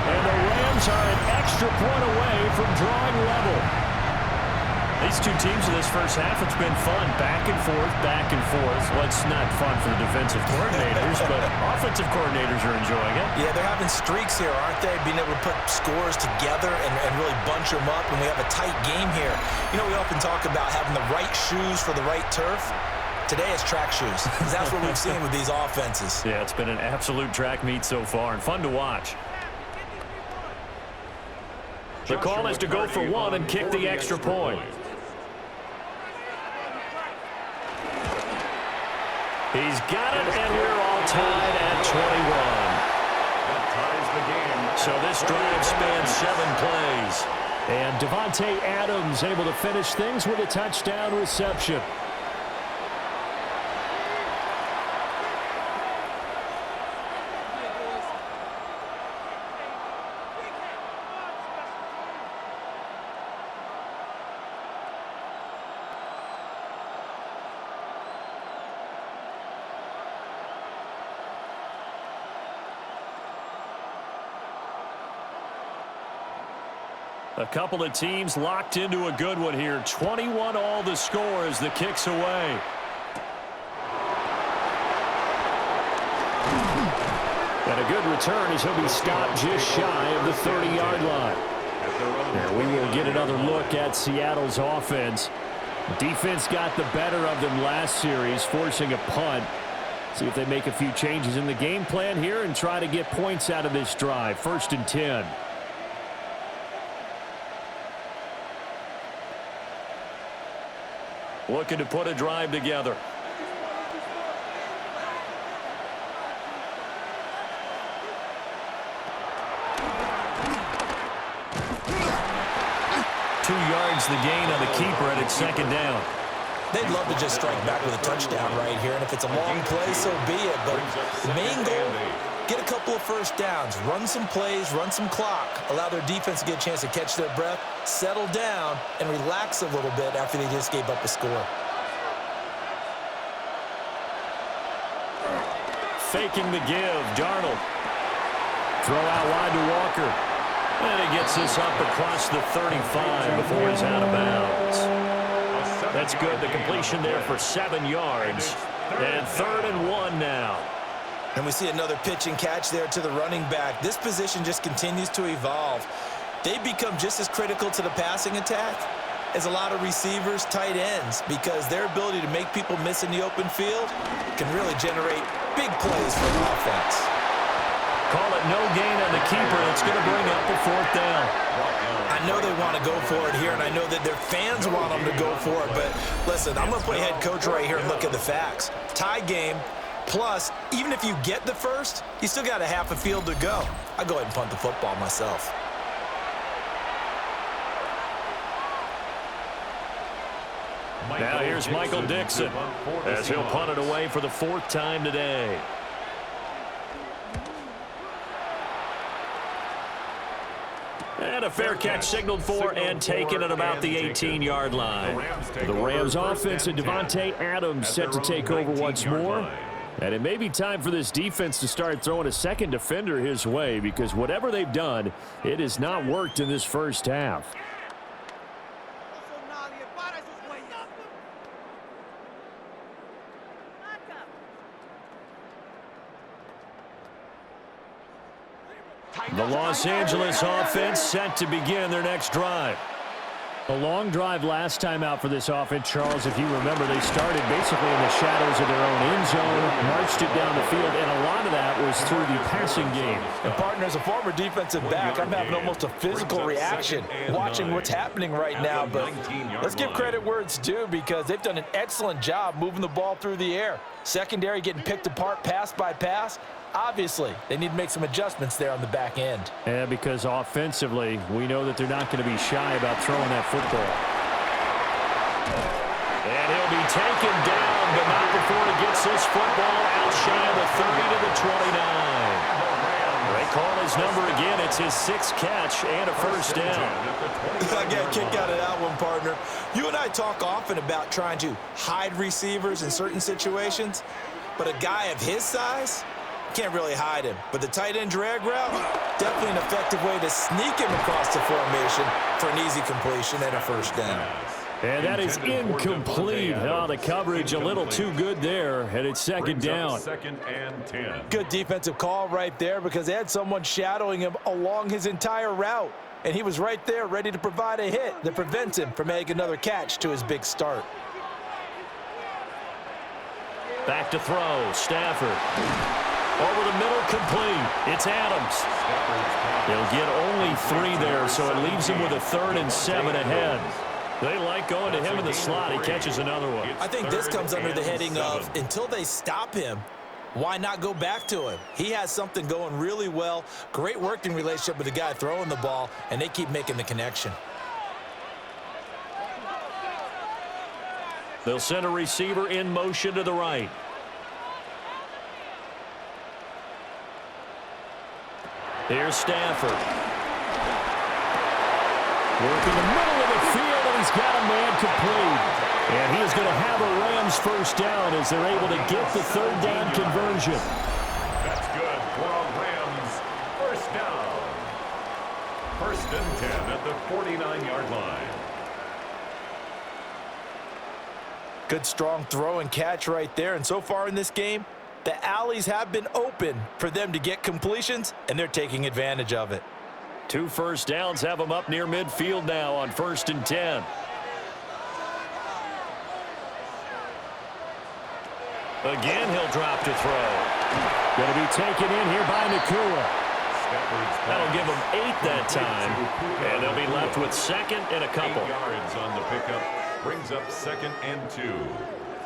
And the Rams are an extra point away from drawing level. These two teams in this first half, it's been fun. Back and forth, back and forth. Well, it's not fun for the defensive coordinators, but offensive coordinators are enjoying it. Yeah, they're having streaks here, aren't they? Being able to put scores together and really bunch them up, and we have a tight game here. You know, we often talk about having the right shoes for the right turf. Today it's track shoes. That's what we've seen with these offenses. Yeah, it's been an absolute track meet so far and fun to watch. The call is to go for one and kick the extra point. He's got it, and we're all tied at 21. That ties the game. So this drive spans 7 plays. And Devontae Adams able to finish things with a touchdown reception. A couple of teams locked into a good one here. 21 all the score as the kick's away. And a good return as he'll be stopped just shy of the 30-yard line. And we will get another look at Seattle's offense. Defense got the better of them last series, forcing a punt. See if they make a few changes in the game plan here and try to get points out of this drive. First and 10. Looking to put a drive together. Two yards the gain on the keeper, and it's second down. They'd love to just strike back with a touchdown right here, and if it's a long play, so be it. But the main goal, get a couple of first downs, run some plays, run some clock, allow their defense to get a chance to catch their breath, settle down, and relax a little bit after they just gave up a score. faking the give. Darnold. Throw out wide to Walker. And he gets this up across the 35 before he's out of bounds. That's good. The completion there for 7 yards. And 3rd and 1 now. And we see another pitch and catch there to the running back. This position just continues to evolve. They become just as critical to the passing attack as a lot of receivers, tight ends, because their ability to make people miss in the open field can really generate big plays for an offense. Call it no gain on the keeper. It's going to bring up a 4th down. I know they want to go for it here, and I know that their fans want them to go for it, but listen, I'm going to play head coach right here and look at the facts. Tie game, plus, even if you get the first, you still got a half a field to go. I'll go ahead and punt the football myself. Now here's Michael Dixon as he'll punt it away for the 4th time today. And a fair catch signaled for and taken at about the 18-yard line. The Rams offense and Devontae Adams set to take over once more. And it may be time for this defense to start throwing a second defender his way, because whatever they've done, it has not worked in this first half. The Los Angeles offense set to begin their next drive. A long drive last time out for this offense, Charles. If you remember, they started basically in the shadows of their own end zone, marched it down the field, and a lot of that was through the passing game. And, partner, as a former defensive back, I'm having almost a physical reaction watching what's happening right now. But let's give credit where it's due, because they've done an excellent job moving the ball through the air. Secondary getting picked apart pass by pass. Obviously, they need to make some adjustments there on the back end. Yeah, because offensively, we know that they're not going to be shy about throwing that football. And he'll be taken down, but not before he gets this football out shy of the 30 to the 29. They call his number again. It's his 6th catch and a first down. I got a kick out of that one, partner. You and I talk often about trying to hide receivers in certain situations, but a guy of his size can't really hide him. But the tight end drag route, definitely an effective way to sneak him across the formation for an easy completion and a first down. And that is incomplete. Oh, the coverage a little too good there, and it's 2nd down. 2nd and 10. Good defensive call right there, because they had someone shadowing him along his entire route, and he was right there ready to provide a hit that prevents him from making another catch to his big start. Back to throw, Stafford. Over the middle, complete. It's Adams. They'll get only 3 there, so it leaves him with a 3rd and 7 ahead. They like going to him in the slot. He catches another one. I think this comes under the heading of, until they stop him, why not go back to him? He has something going really well. Great working relationship with the guy throwing the ball, and they keep making the connection. They'll send a receiver in motion to the right. Here's Stafford. Working the middle of the field, and he's got a man complete. And he is going to have a Rams first down as they're able to get the 3rd down conversion. That's good for a Rams first down. 1st and 10 at the 49-yard line. Good strong throw and catch right there. And so far in this game, the alleys have been open for them to get completions, and they're taking advantage of it. 2 first downs have them up near midfield now on 1st and 10. Again, he'll drop to throw. Going to be taken in here by Nakua. That'll give them 8 that time, and they'll be left with 2nd and a couple. 8 yards on the pickup brings up 2nd and 2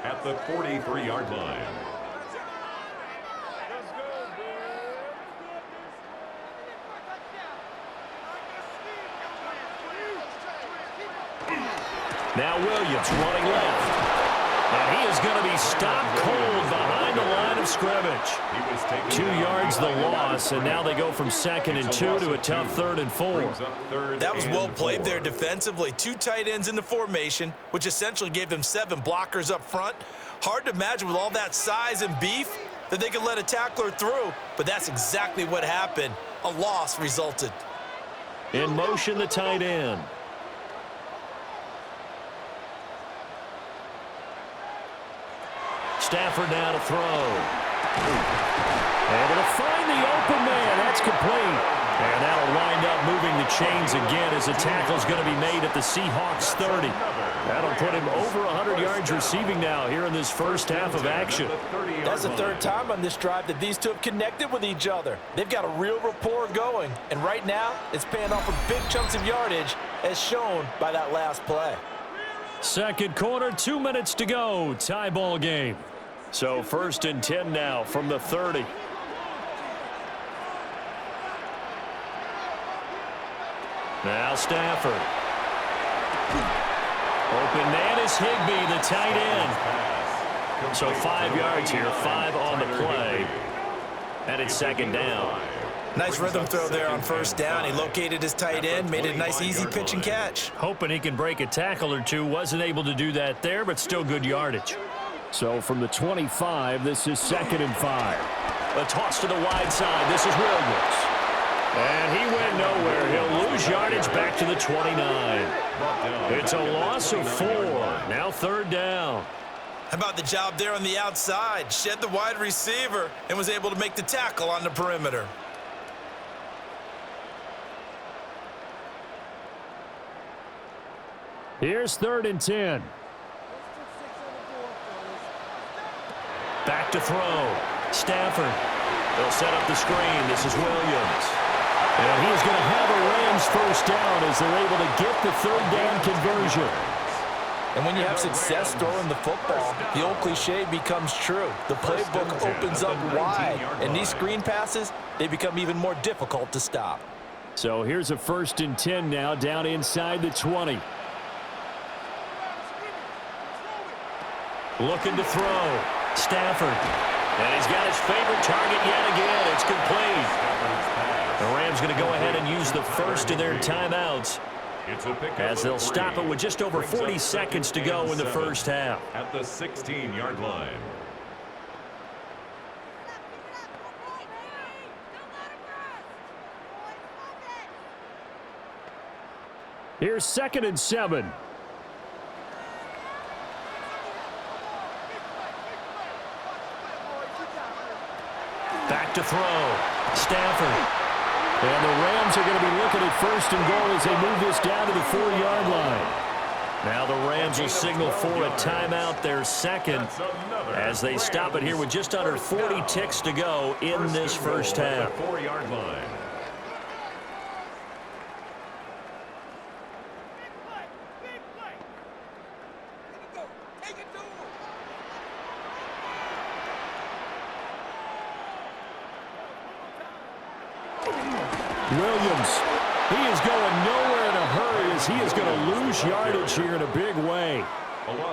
at the 43-yard line. Now Williams running left. And he is going to be stopped cold behind the line of scrimmage. 2 yards the loss, and now they go from 2nd and 2 to a tough 3rd and 4. That was well played there defensively. 2 tight ends in the formation, which essentially gave them 7 blockers up front. Hard to imagine with all that size and beef that they could let a tackler through, but that's exactly what happened. A loss resulted. In motion, the tight end. Stafford now to throw. Able to find the open man. That's complete. And that'll wind up moving the chains again as the tackle's going to be made at the Seahawks 30. That'll put him over 100 yards receiving now here in this first half of action. That's the third time on this drive that these two have connected with each other. They've got a real rapport going. And right now, it's paying off with big chunks of yardage as shown by that last play. Second quarter, 2 minutes to go. Tie ball game. So 1st and 10 now from the 30. Now Stafford. Open man is Higbee, the tight end. So 5 yards here, 5 on the play. And it's second down. Nice rhythm throw there on first down. He located his tight end, made it a nice easy pitch and catch. Hoping he can break a tackle or two. Wasn't able to do that there, but still good yardage. So from the 25, this is 2nd and 5. A toss to the wide side. This is Williams. And he went nowhere. He'll lose yardage back to the 29. It's a loss of 4. Now 3rd down. How about the job there on the outside? Shed the wide receiver and was able to make the tackle on the perimeter. Here's 3rd and 10. Back to throw. Stafford. They'll set up the screen. This is Williams. And he's going to have a Rams first down as they're able to get the 3rd down conversion. And when you have success throwing the football, the old cliche becomes true. The playbook opens up wide, and these screen passes, they become even more difficult to stop. So here's a 1st and 10 now down inside the 20. Looking to throw. Stafford. And he's got his favorite target yet again. It's complete. The Rams going to go ahead and use the first of their timeouts as they'll stop it with just over 40 seconds to go in the first half. At the 16-yard line. Here's 2nd and 7. Back to throw. Stafford. And the Rams are going to be looking at 1st and goal as they move this down to the 4-yard line. Now the Rams will signal for a timeout, their second, as they stop it here with just under 40 ticks to go in this first half. 4-yard line. Williams, he is going nowhere in a hurry as he is going to lose yardage here in a big way.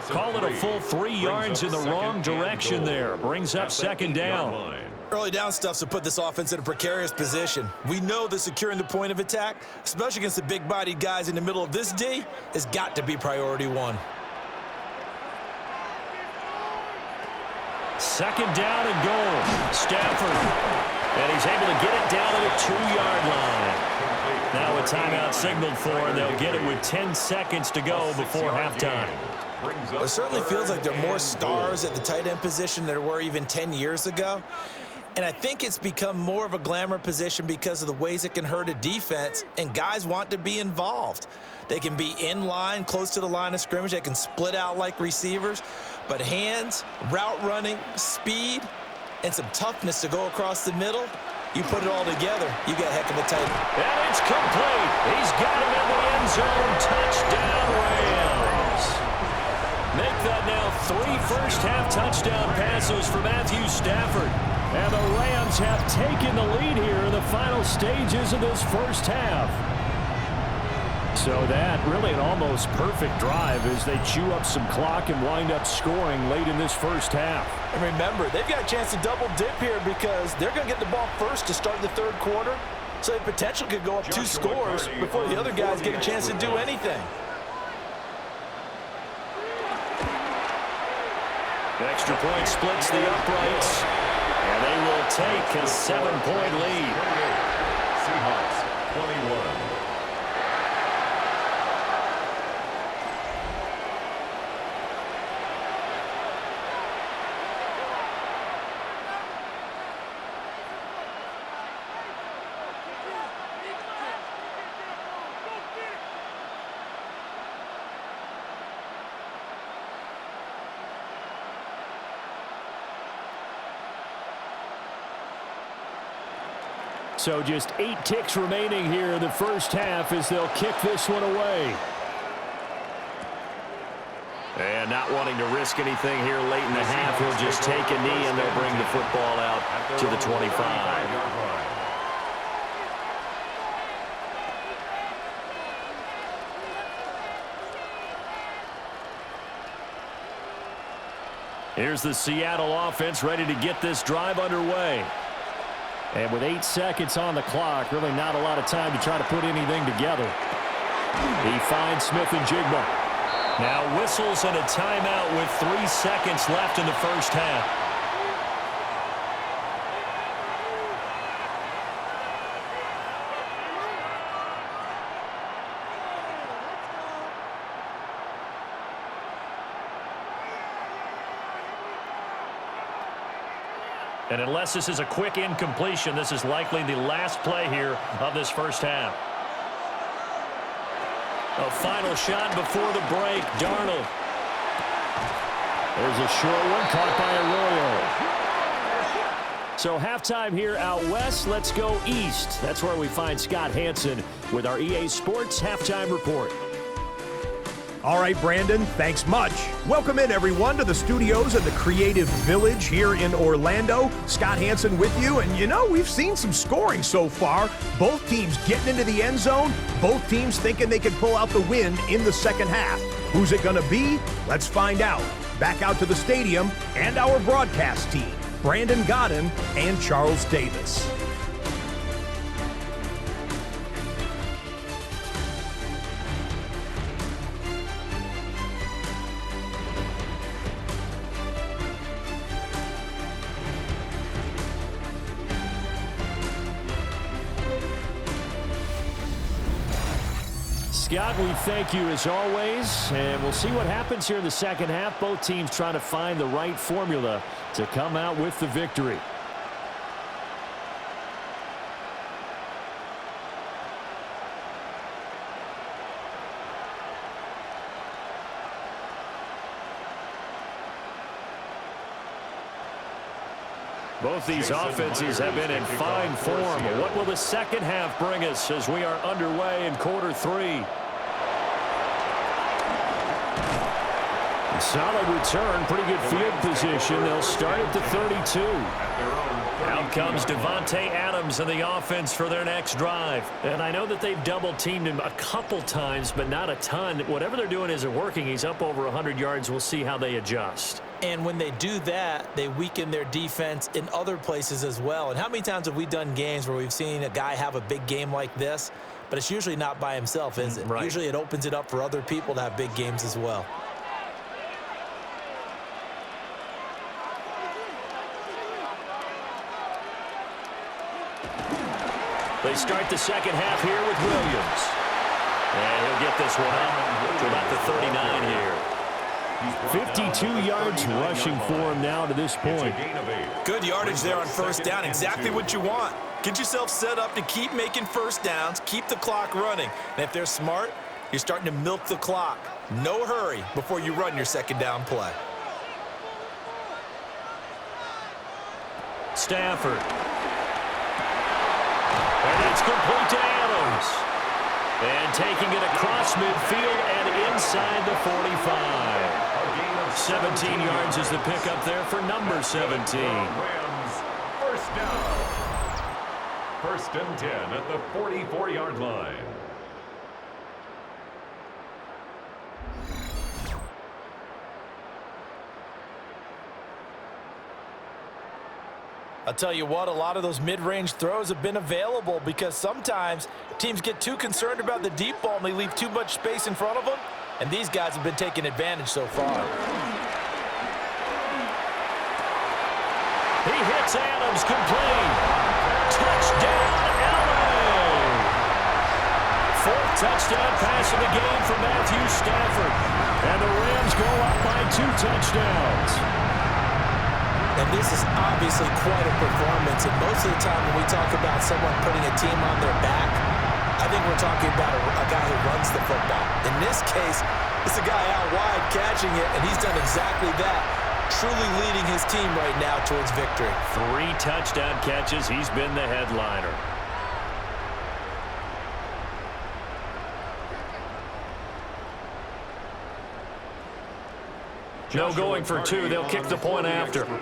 Call it a full 3 yards in the wrong direction there. Brings up 2nd down. Early down stuff's to put this offense in a precarious position. We know that securing the point of attack, especially against the big-bodied guys in the middle of this D, has got to be priority 1. 2nd down and goal. Stafford. And he's able to get it down to the 2-yard line. Now a timeout signaled for, and they'll get it with 10 seconds to go before halftime. It certainly feels like there are more stars at the tight end position than there were even 10 years ago. And I think it's become more of a glamour position because of the ways it can hurt a defense, and guys want to be involved. They can be in line, close to the line of scrimmage. They can split out like receivers. But hands, route running, speed, and some toughness to go across the middle, you put it all together, you got a heck of a tight end. And it's complete. He's got him in the end zone. Touchdown, Rams. Make that now 3 first-half touchdown passes for Matthew Stafford. And the Rams have taken the lead here in the final stages of this first half. So that really an almost perfect drive as they chew up some clock and wind up scoring late in this first half. And remember, they've got a chance to double dip here because they're going to get the ball first to start the 3rd quarter. So they potentially could go up 2 scores before the other guys get a chance to do anything. The extra point splits the uprights. And they will take a 7-point lead. Seahawks 21. So just 8 ticks remaining here in the first half as they'll kick this one away. And not wanting to risk anything here late in the half, he'll just take a knee and they'll bring the football out to the 25. Here's the Seattle offense ready to get this drive underway. And with 8 seconds on the clock, really not a lot of time to try to put anything together. He finds Smith and Jigma. Now whistles and a timeout with 3 seconds left in the first half. And unless this is a quick incompletion, this is likely the last play here of this first half. A final shot before the break. Darnold. There's a short one caught by Arroyo. So halftime here out west. Let's go east. That's where we find Scott Hansen with our EA Sports Halftime Report. All right, Brandon, thanks much. Welcome in, everyone, to the studios of the Creative Village here in Orlando. Scott Hansen with you, and you know, we've seen some scoring so far. Both teams getting into the end zone, both teams thinking they could pull out the win in the second half. Who's it going to be? Let's find out. Back out to the stadium and our broadcast team, Brandon Godden and Charles Davis. Scott, we thank you as always, and we'll see what happens here in the second half. Both teams trying to find the right formula to come out with the victory. Both these offenses have been in fine form. What will the second half bring us as we are underway in quarter 3? Solid return, pretty good field position. They'll start at the 32. Out comes Devontae Adams and the offense for their next drive. And I know that they've double-teamed him a couple times, but not a ton. Whatever they're doing isn't working. He's up over 100 yards. We'll see how they adjust. And when they do that, they weaken their defense in other places as well. And how many times have we done games where we've seen a guy have a big game like this, but it's usually not by himself, is it? Right. Usually it opens it up for other people to have big games as well. They start the second half here with Williams. And he'll get this one up to about the 39 here. 52 yards rushing for him now to this point. Good yardage there on first down. Exactly what you want. Get yourself set up to keep making first downs, keep the clock running. And if they're smart, you're starting to milk the clock. No hurry before you run your second down play. Stafford. And it's complete to Adams. And taking it across midfield and inside the 45. 17 yards is the pickup there for number 17. Rams, first down. First and 10 at the 44-yard line. I'll tell you what, a lot of those mid-range throws have been available because sometimes teams get too concerned about the deep ball and they leave too much space in front of them, and these guys have been taking advantage so far. He hits It's Adams, complete. Touchdown, LA! Fourth touchdown pass of the game for Matthew Stafford. And the Rams go up by 2 touchdowns. And this is obviously quite a performance. And most of the time when we talk about someone putting a team on their back, I think we're talking about a guy who runs the football. In this case, it's a guy out wide catching it, and he's done exactly that, truly leading his team right now towards victory. 3 touchdown catches. He's been the headliner. No going for 2. They'll kick the point after. Point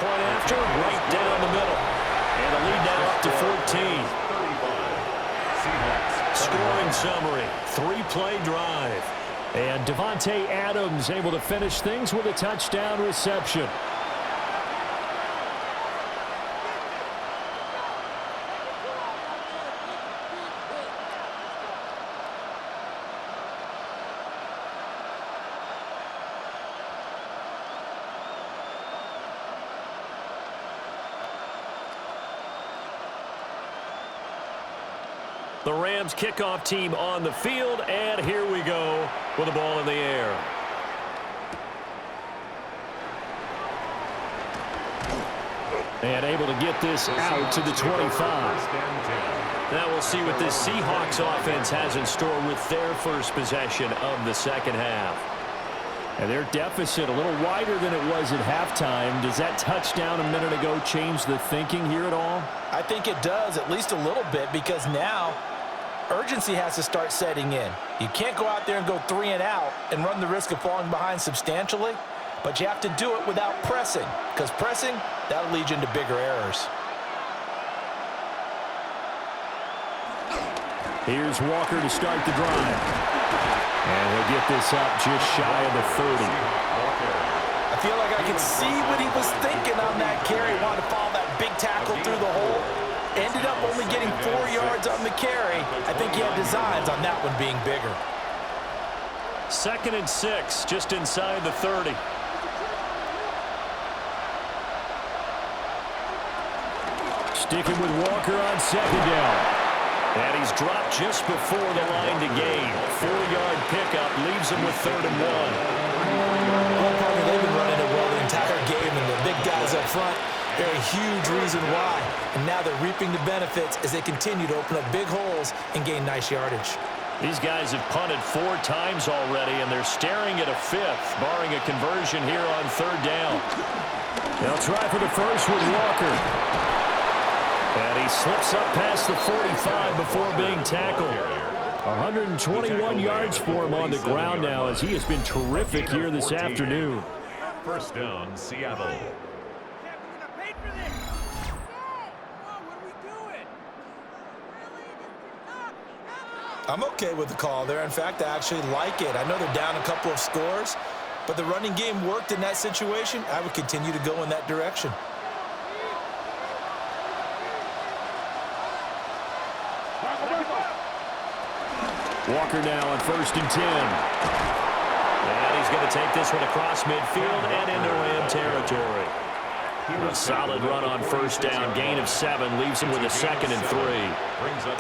after, right down the middle. And the lead now up to 14. Scoring summary, 3-play drive. And Davante Adams able to finish things with a touchdown reception. The Rams kickoff team on the field, and here we go with the ball in the air. And able to get this out to the 25. Now we'll see what this Seahawks offense has in store with their first possession of the second half. And their deficit a little wider than it was at halftime. Does that touchdown a minute ago change the thinking here at all? I think it does, at least a little bit, because now urgency has to start setting in. You can't go out there and go 3 and out and run the risk of falling behind substantially, but you have to do it without pressing, because pressing, that'll lead you into bigger errors. Here's Walker to start the drive. And he'll get this up just shy of the 30. I feel like I can see what he was thinking on that carry. Wanted to follow that big tackle through the hole. Ended up only getting 4 yards on the carry. I think he had designs on that one being bigger. 2nd and 6, just inside the 30. Sticking with Walker on 2nd down. And he's dropped just before the line to gain. 4-yard pickup leaves him with 3rd and 1. Well, partner, they've been running it well the entire game, and the big guys up front, they're a huge reason why. And now they're reaping the benefits as they continue to open up big holes and gain nice yardage. These guys have punted 4 times already, and they're staring at a 5th, barring a conversion here on 3rd down. They'll try for the first with Walker. And he slips up past the 45 before being tackled. 121 yards for him on the ground now, as he has been terrific here this afternoon. First down, Seattle. I'm okay with the call there. In fact, I actually like it. I know they're down a couple of scores, but the running game worked in that situation. I would continue to go in that direction. Walker now on 1st and 10. And he's going to take this one across midfield and into Ram territory. A solid run on 1st down. Gain of 7 leaves him with a 2nd and 3.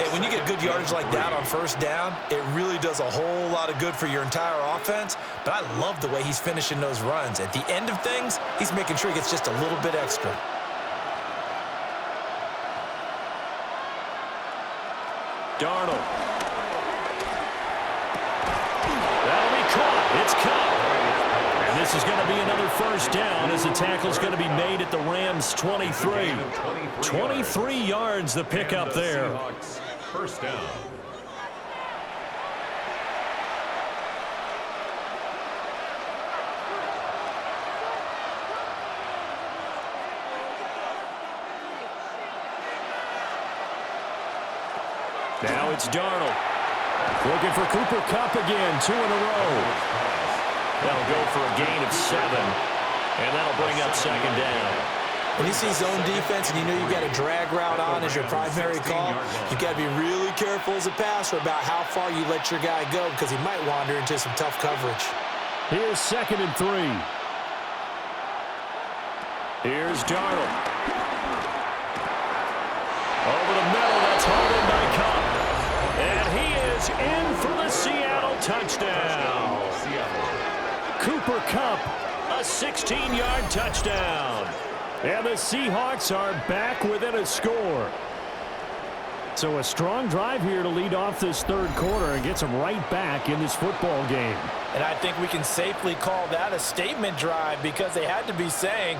And when you get good yardage like that on 1st down, it really does a whole lot of good for your entire offense. But I love the way he's finishing those runs. At the end of things, he's making sure he gets just a little bit extra. Darnold. That'll be caught. It's caught. And this is going to be another 1st down as the tackle's going to be made at the Rams' 23. 23 yards the pickup there. 1st down. Now it's Darnold. Looking for Cooper Kupp again, 2 in a row. That'll go for a gain of 7. And that'll bring up 2nd down. When you see zone defense and you know you've got a drag route on as your primary call, you've got to be really careful as a passer about how far you let your guy go because he might wander into some tough coverage. Here's 2nd and 3. Here's Darnold. Over the middle, that's hauled in by Cup. And he is in for the Seattle touchdown. Cooper Kupp, a 16-yard touchdown. And the Seahawks are back within a score. So a strong drive here to lead off this third quarter and gets them right back in this football game. And I think we can safely call that a statement drive because they had to be saying,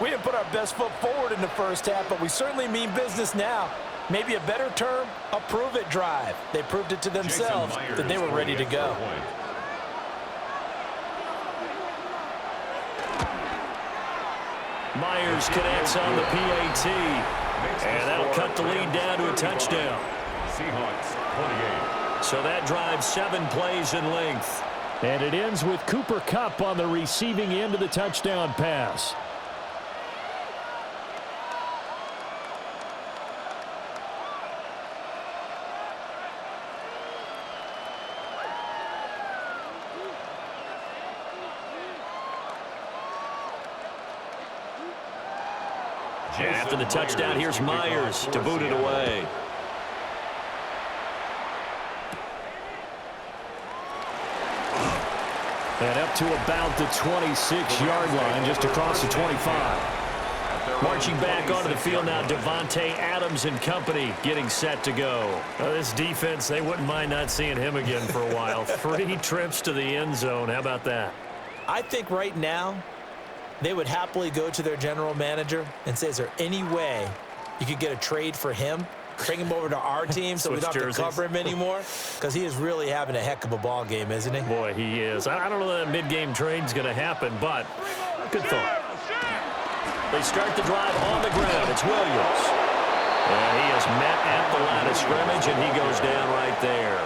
we didn't put our best foot forward in the first half, but we certainly mean business now. Maybe a better term, a prove-it drive. They proved it to themselves that they were ready to go. Myers connects on the PAT. And that'll cut the lead down to a touchdown. Seahawks 28. So that drives 7 plays in length. And it ends with Cooper Kupp on the receiving end of the touchdown pass. And after the touchdown, here's Myers to boot it away. And up to about the 26-yard line, just across the 25. Marching back onto the field now, Devontae Adams and company getting set to go. This defense, they wouldn't mind not seeing him again for a while. 3 trips to the end zone. How about that? I think right now, they would happily go to their general manager and say, is there any way you could get a trade for him? Bring him over to our team so we don't have to cover him anymore? Because he is really having a heck of a ball game, isn't he? Boy, he is. I don't know that mid-game trade's going to happen, but good thought. They start the drive on the ground. It's Williams. And he is met at the line of scrimmage, and he goes down right there.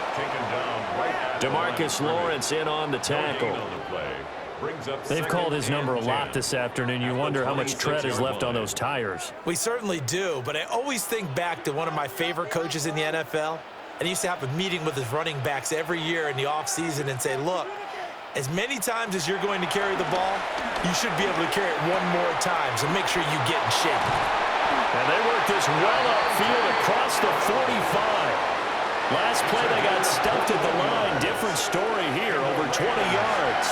DeMarcus Lawrence in on the tackle. They've called his number a lot this afternoon. You wonder how much tread is left on those tires. We certainly do, but I always think back to one of my favorite coaches in the NFL, and he used to have a meeting with his running backs every year in the offseason and say, look, as many times as you're going to carry the ball, you should be able to carry it one more time, so make sure you get in shape. And they work this well upfield across the 45. Last play, they got stuffed at the line. Different story here, over 20 yards.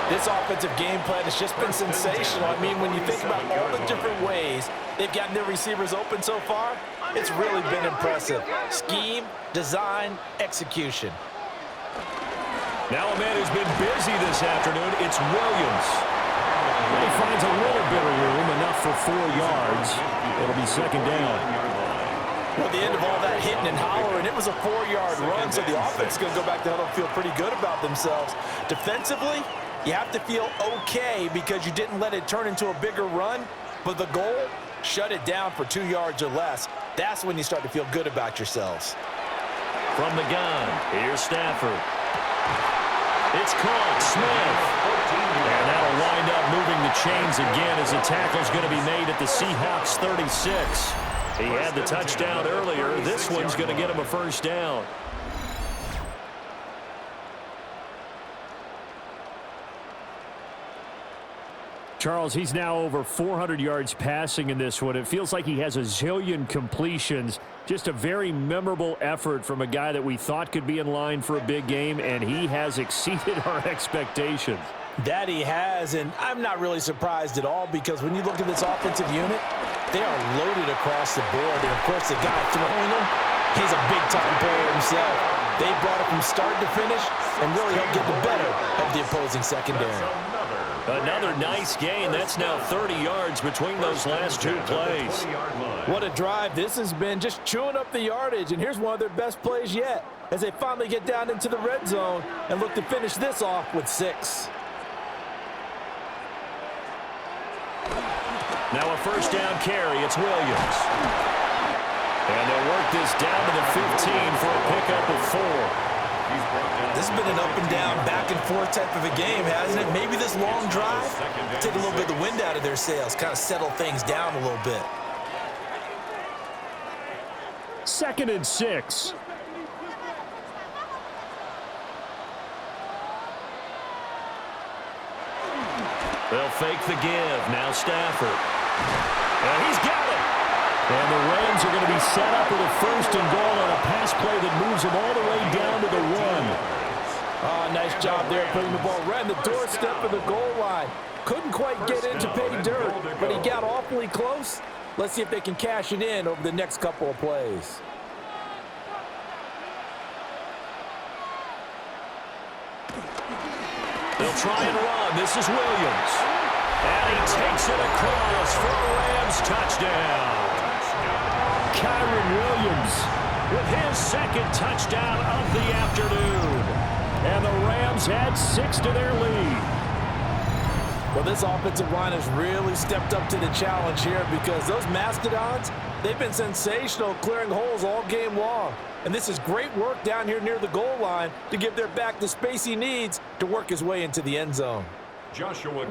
This offensive game plan has just been sensational. I mean, when you think about all the different ways they've gotten their receivers open so far, it's really been impressive. Scheme, design, execution. Now a man who's been busy this afternoon, it's Williams. He finds a little bit of room, enough for 4 yards. It'll be 2nd down. Well, at the end of all that hitting and hollering, it was a 4-yard run, so the offense is going to go back to huddle and feel pretty good about themselves. Defensively, you have to feel okay because you didn't let it turn into a bigger run, but the goal, shut it down for 2 yards or less. That's when you start to feel good about yourselves. From the gun, here's Stafford. It's caught, Smith. And that'll wind up moving the chains again as the tackle's going to be made at the Seahawks 36. He had the touchdown earlier. This one's going to get him a 1st down. Charles, he's now over 400 yards passing in this one. It feels like he has a zillion completions. Just a very memorable effort from a guy that we thought could be in line for a big game, and he has exceeded our expectations. That he has, and I'm not really surprised at all because when you look at this offensive unit, they are loaded across the board. And, of course, the guy throwing them, he's a big-time player himself. They brought it from start to finish and really helped get the better of the opposing secondary. Another nice gain. That's now 30 yards between those last 2 plays. What a drive this has been, just chewing up the yardage. And here's one of their best plays yet as they finally get down into the red zone and look to finish this off with 6. Now a 1st down carry. It's Williams. And they'll work this down to the 15 for a pickup of 4. This has been an up-and-down, back-and-forth type of a game, hasn't it? Maybe this long drive take a little bit of the wind out of their sails, kind of settle things down a little bit. 2nd and 6. They'll fake the give. Now Stafford. And he's got it. And the Rams are going to be set up with a 1st and goal on a pass play that moves them all the way down to the 1. Oh, nice job there putting the ball right in the doorstep of the goal line. Couldn't quite get in to pay dirt, but he got awfully close. Let's see if they can cash it in over the next couple of plays. They'll try and run. This is Williams. And he takes it across for a Rams touchdown. Kyron Williams with his 2nd touchdown of the afternoon. And the Rams add 6 to their lead. Well, this offensive line has really stepped up to the challenge here because those Mastodons, they've been sensational clearing holes all game long. And this is great work down here near the goal line to give their back the space he needs to work his way into the end zone.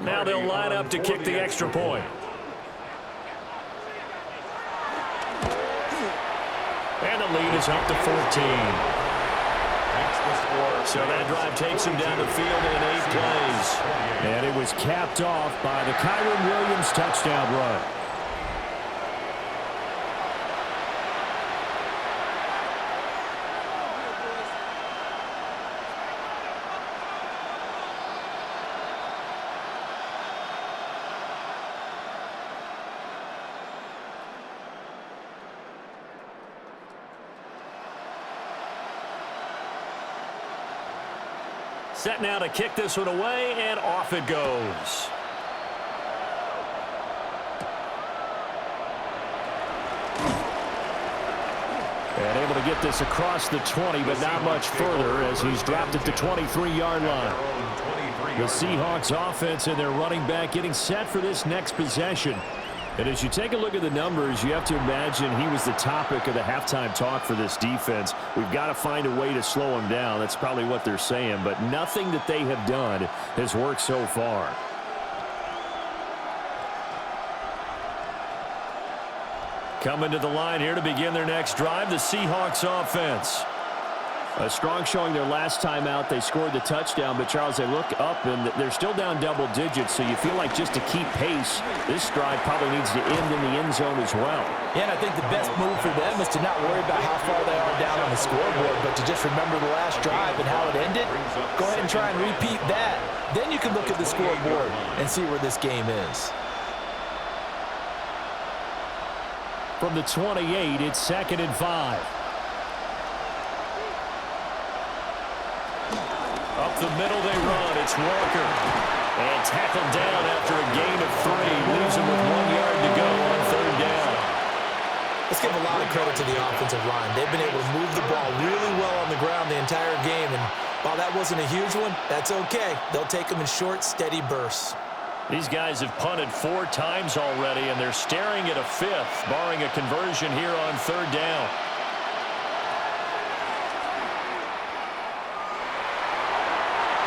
Now they'll line up to kick the extra point. And the lead is up to 14. So that drive takes him down the field in 8 plays. And it was capped off by the Kyron Williams touchdown run. Set now to kick this one away, and off it goes. And able to get this across the 20, but not much further as he's dropped it to 23-yard line. The Seahawks offense and their running back getting set for this next possession. And as you take a look at the numbers, you have to imagine he was the topic of the halftime talk for this defense. We've got to find a way to slow him down. That's probably what they're saying, but nothing that they have done has worked so far. Coming to the line here to begin their next drive, the Seahawks offense. A strong showing their last time out. They scored the touchdown, but, Charles, they look up, and they're still down double digits, so you feel like just to keep pace, this drive probably needs to end in the end zone as well. Yeah, and I think the best move for them is to not worry about how far they are down on the scoreboard, but to just remember the last drive and how it ended. Go ahead and try and repeat that. Then you can look at the scoreboard and see where this game is. From the 28, it's 2nd and 5. Up the middle they run. It's Walker. And tackled down after a gain of 3. Leaves him with 1 yard to go on 3rd down. Let's give a lot of credit to the offensive line. They've been able to move the ball really well on the ground the entire game. And while that wasn't a huge one, that's okay. They'll take them in short, steady bursts. These guys have punted 4 times already, and they're staring at a 5th, barring a conversion here on 3rd down.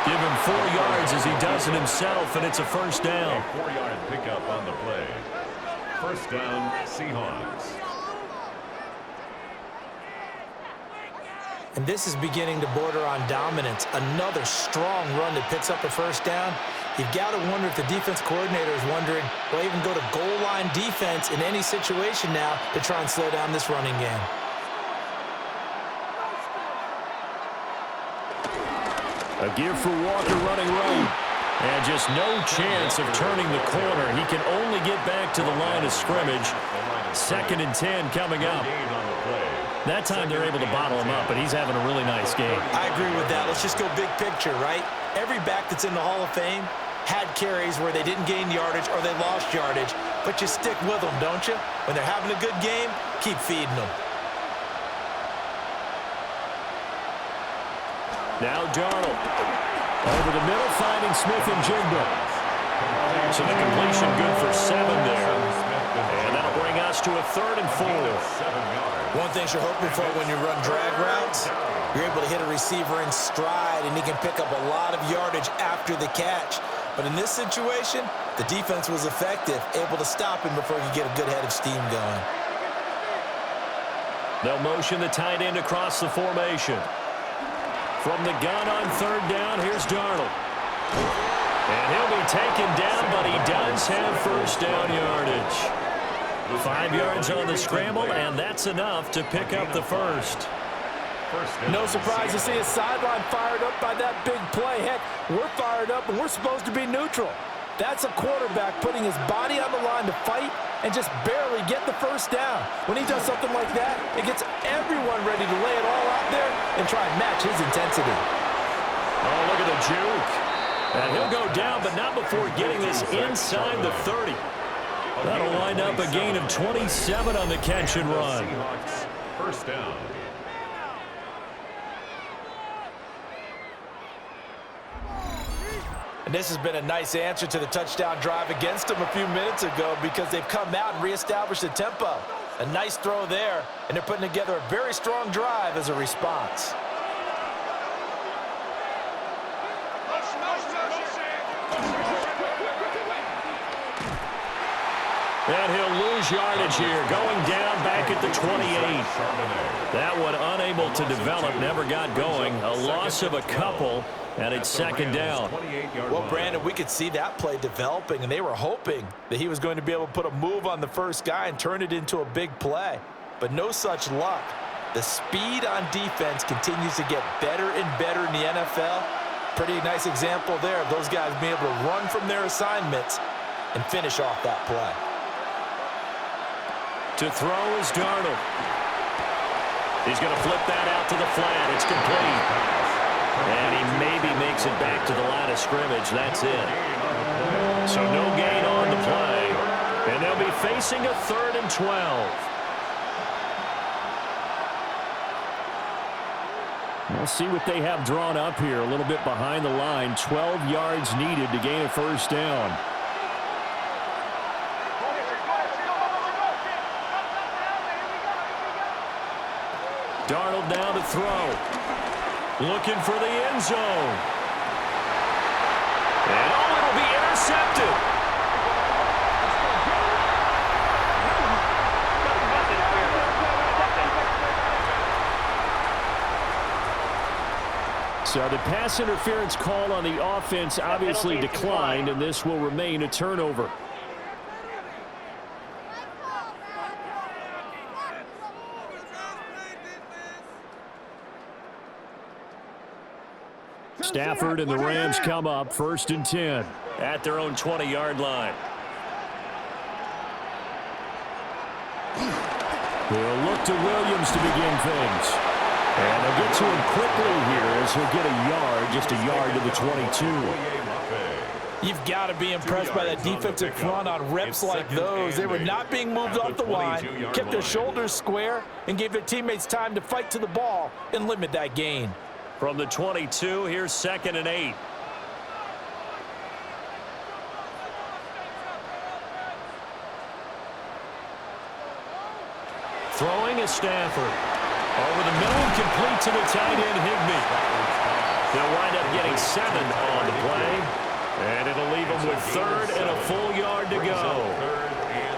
Give him 4 yards as he does it himself, and it's a 1st down. A 4-yard pickup on the play. 1st down, Seahawks. And this is beginning to border on dominance. Another strong run that picks up a 1st down. You've got to wonder if the defense coordinator is wondering, will I even go to goal line defense in any situation now to try and slow down this running game? A give for Walker running right. And just no chance of turning the corner. He can only get back to the line of scrimmage. 2nd and 10 coming up. That time they're able to bottle him up, but he's having a really nice game. I agree with that. Let's just go big picture, right? Every back that's in the Hall of Fame had carries where they didn't gain yardage or they lost yardage, but you stick with them, don't you? When they're having a good game, keep feeding them. Now Darnold. Over the middle, finding Smith and Jigba. So the completion good for 7 there. And that'll bring us to a 3rd and 4. One thing you're hoping for when you run drag routes, you're able to hit a receiver in stride, and he can pick up a lot of yardage after the catch. But in this situation, the defense was effective, able to stop him before he could get a good head of steam going. They'll motion the tight end across the formation. From the gun on 3rd down, here's Darnold. And he'll be taken down, but he does have first down yardage. 5 yards on the scramble, and that's enough to pick up the first. No surprise to see his sideline fired up by that big play. Heck, we're fired up, and we're supposed to be neutral. That's a quarterback putting his body on the line to fight and just barely get the first down. When he does something like that, it gets everyone ready to lay it all out there and try and match his intensity. Oh, look at the juke. And he'll go down, but not before getting this inside the 30. That'll wind up a gain of 27 on the catch and run. Seahawks, first down. And this has been a nice answer to the touchdown drive against them a few minutes ago because they've come out and reestablished the tempo. A nice throw there, and they're putting together a very strong drive as a response. And he'll lose yardage here, going down back at the 28. That one unable to develop, never got going. A loss of a couple, and it's second down. Well, Brandon, we could see that play developing, and they were hoping that he was going to be able to put a move on the first guy and turn it into a big play. But no such luck. The speed on defense continues to get better and better in the NFL. Pretty nice example there of those guys being able to run from their assignments and finish off that play. To throw is Darnold. He's going to flip that out to the flat. It's complete. And he maybe makes it back to the line of scrimmage. That's it. So no gain on the play. And they'll be facing a 3rd and 12. We'll see what they have drawn up here. A little bit behind the line. 12 yards needed to gain a first down. Darnold down to throw. Looking for the end zone. And oh, it'll be intercepted. So the pass interference call on the offense obviously declined, and this will remain a turnover. Stafford and the Rams come up 1st and 10 at their own 20-yard line. They'll look to Williams to begin things. And they'll get to him quickly here as he'll get a yard, just a yard to the 22. You've got to be impressed by that defensive front on reps like those. They were not being moved off the line, kept their shoulders square, and gave their teammates time to fight to the ball and limit that gain. From the 22, here's 2nd and 8. Throwing is Stafford. Over the middle and complete to the tight end, Higbee. They'll wind up getting 7 on the play. And it'll leave them with 3rd and a full yard to go.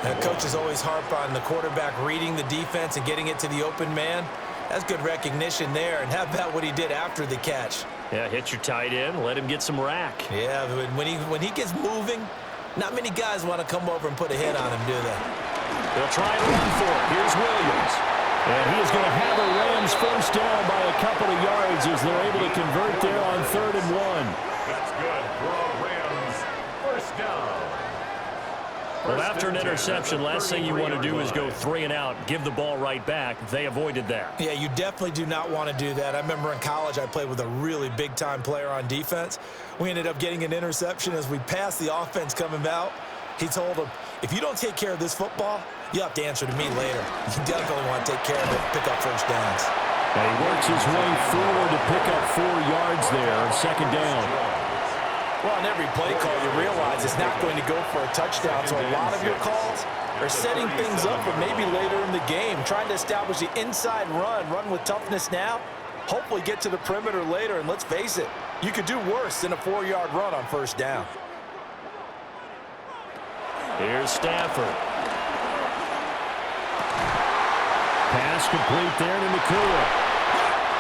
Now, coaches always harp on the quarterback reading the defense and getting it to the open man. That's good recognition there. And how about what he did after the catch? Yeah, hit your tight end, let him get some rack. Yeah, when he gets moving, not many guys want to come over and put a hit on him, do they? They'll try to run for it. Here's Williams. And he is going to have the Rams first down by a couple of yards as they're able to convert there on 3rd and 1. That's good for Rams. First down. Well, after an interception, last thing you want to do is go 3 and out, give the ball right back. They avoided that. Yeah, you definitely do not want to do that. I remember in college I played with a really big-time player on defense. We ended up getting an interception as we passed the offense coming out. He told him, if you don't take care of this football, you have to answer to me later. You definitely want to take care of it, pick up first downs. And he works his way forward to pick up 4 yards there, 2nd down. Well, on every play call, you realize it's not going to go for a touchdown, so a lot of your calls are setting things up for maybe later in the game, trying to establish the inside run with toughness now, hopefully get to the perimeter later, and let's face it, you could do worse than a 4-yard run on first down. Here's Stafford. Pass complete there to Nakua.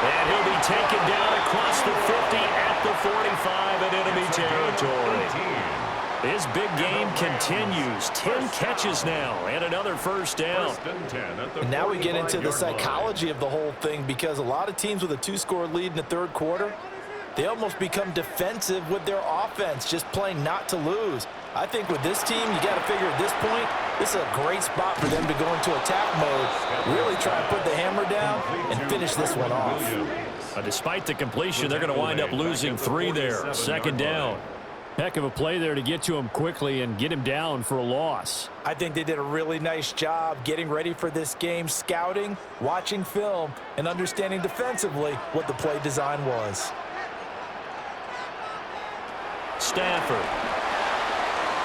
And he'll be taken down across the 50 at the 45 in enemy territory. His big game continues. 10 catches now and another first down. And now we get into the psychology of the whole thing, because a lot of teams with a 2-score lead in the third quarter, they almost become defensive with their offense, just playing not to lose. I think with this team, you got to figure at this point, this is a great spot for them to go into attack mode, really try to put the hammer down and finish this one off. Despite the completion, they're going to wind up losing 3 there. Second down. Heck of a play there to get to him quickly and get him down for a loss. I think they did a really nice job getting ready for this game, scouting, watching film, and understanding defensively what the play design was. Stafford.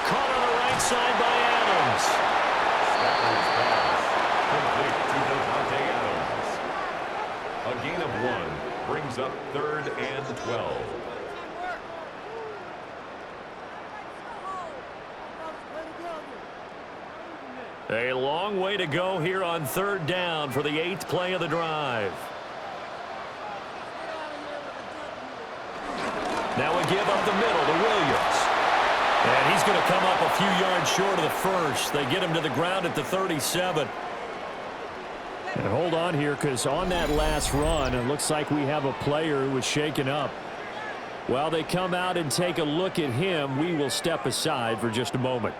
Caught on the right side by Adams. Stafford's pass complete to Devontae Adams. A gain of 1 brings up 3rd and 12. A long way to go here on 3rd down for the 8th play of the drive. Now we give up the middle to Williams. And he's going to come up a few yards short of the first. They get him to the ground at the 37. And hold on here, because on that last run, it looks like we have a player who was shaken up. While they come out and take a look at him, we will step aside for just a moment.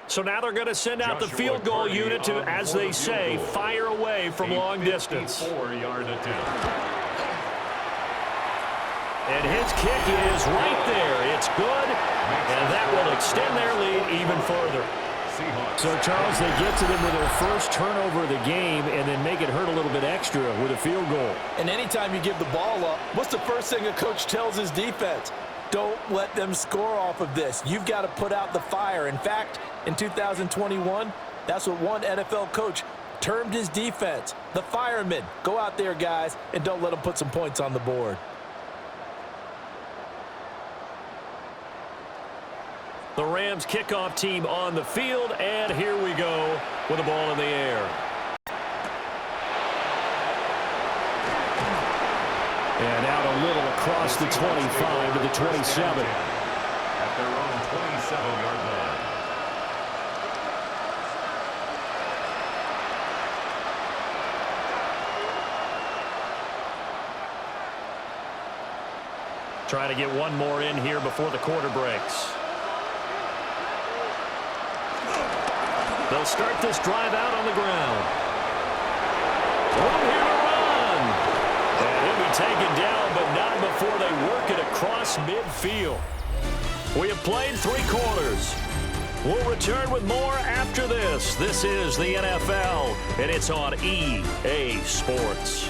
So now they're going to send out the field goal unit to, as they say, fire away from long distance. 4-yard attempt. And his kick is right there. It's good, and that will extend their lead even further. So, Charles, they get to them with their first turnover of the game and then make it hurt a little bit extra with a field goal. And anytime you give the ball up, what's the first thing a coach tells his defense? Don't let them score off of this. You've got to put out the fire. In fact, in 2021, that's what one NFL coach termed his defense, the firemen. Go out there, guys, and don't let them put some points on the board. The Rams kickoff team on the field, and here we go with the ball in the air. And out a little across the 25 to the 27. At their own 27-yard line. Trying to get one more in here before the quarter breaks. They'll start this drive out on the ground. Room here to run. And he'll be taken down, but not before they work it across midfield. We have played 3 quarters. We'll return with more after this. This is the NFL, and it's on EA Sports.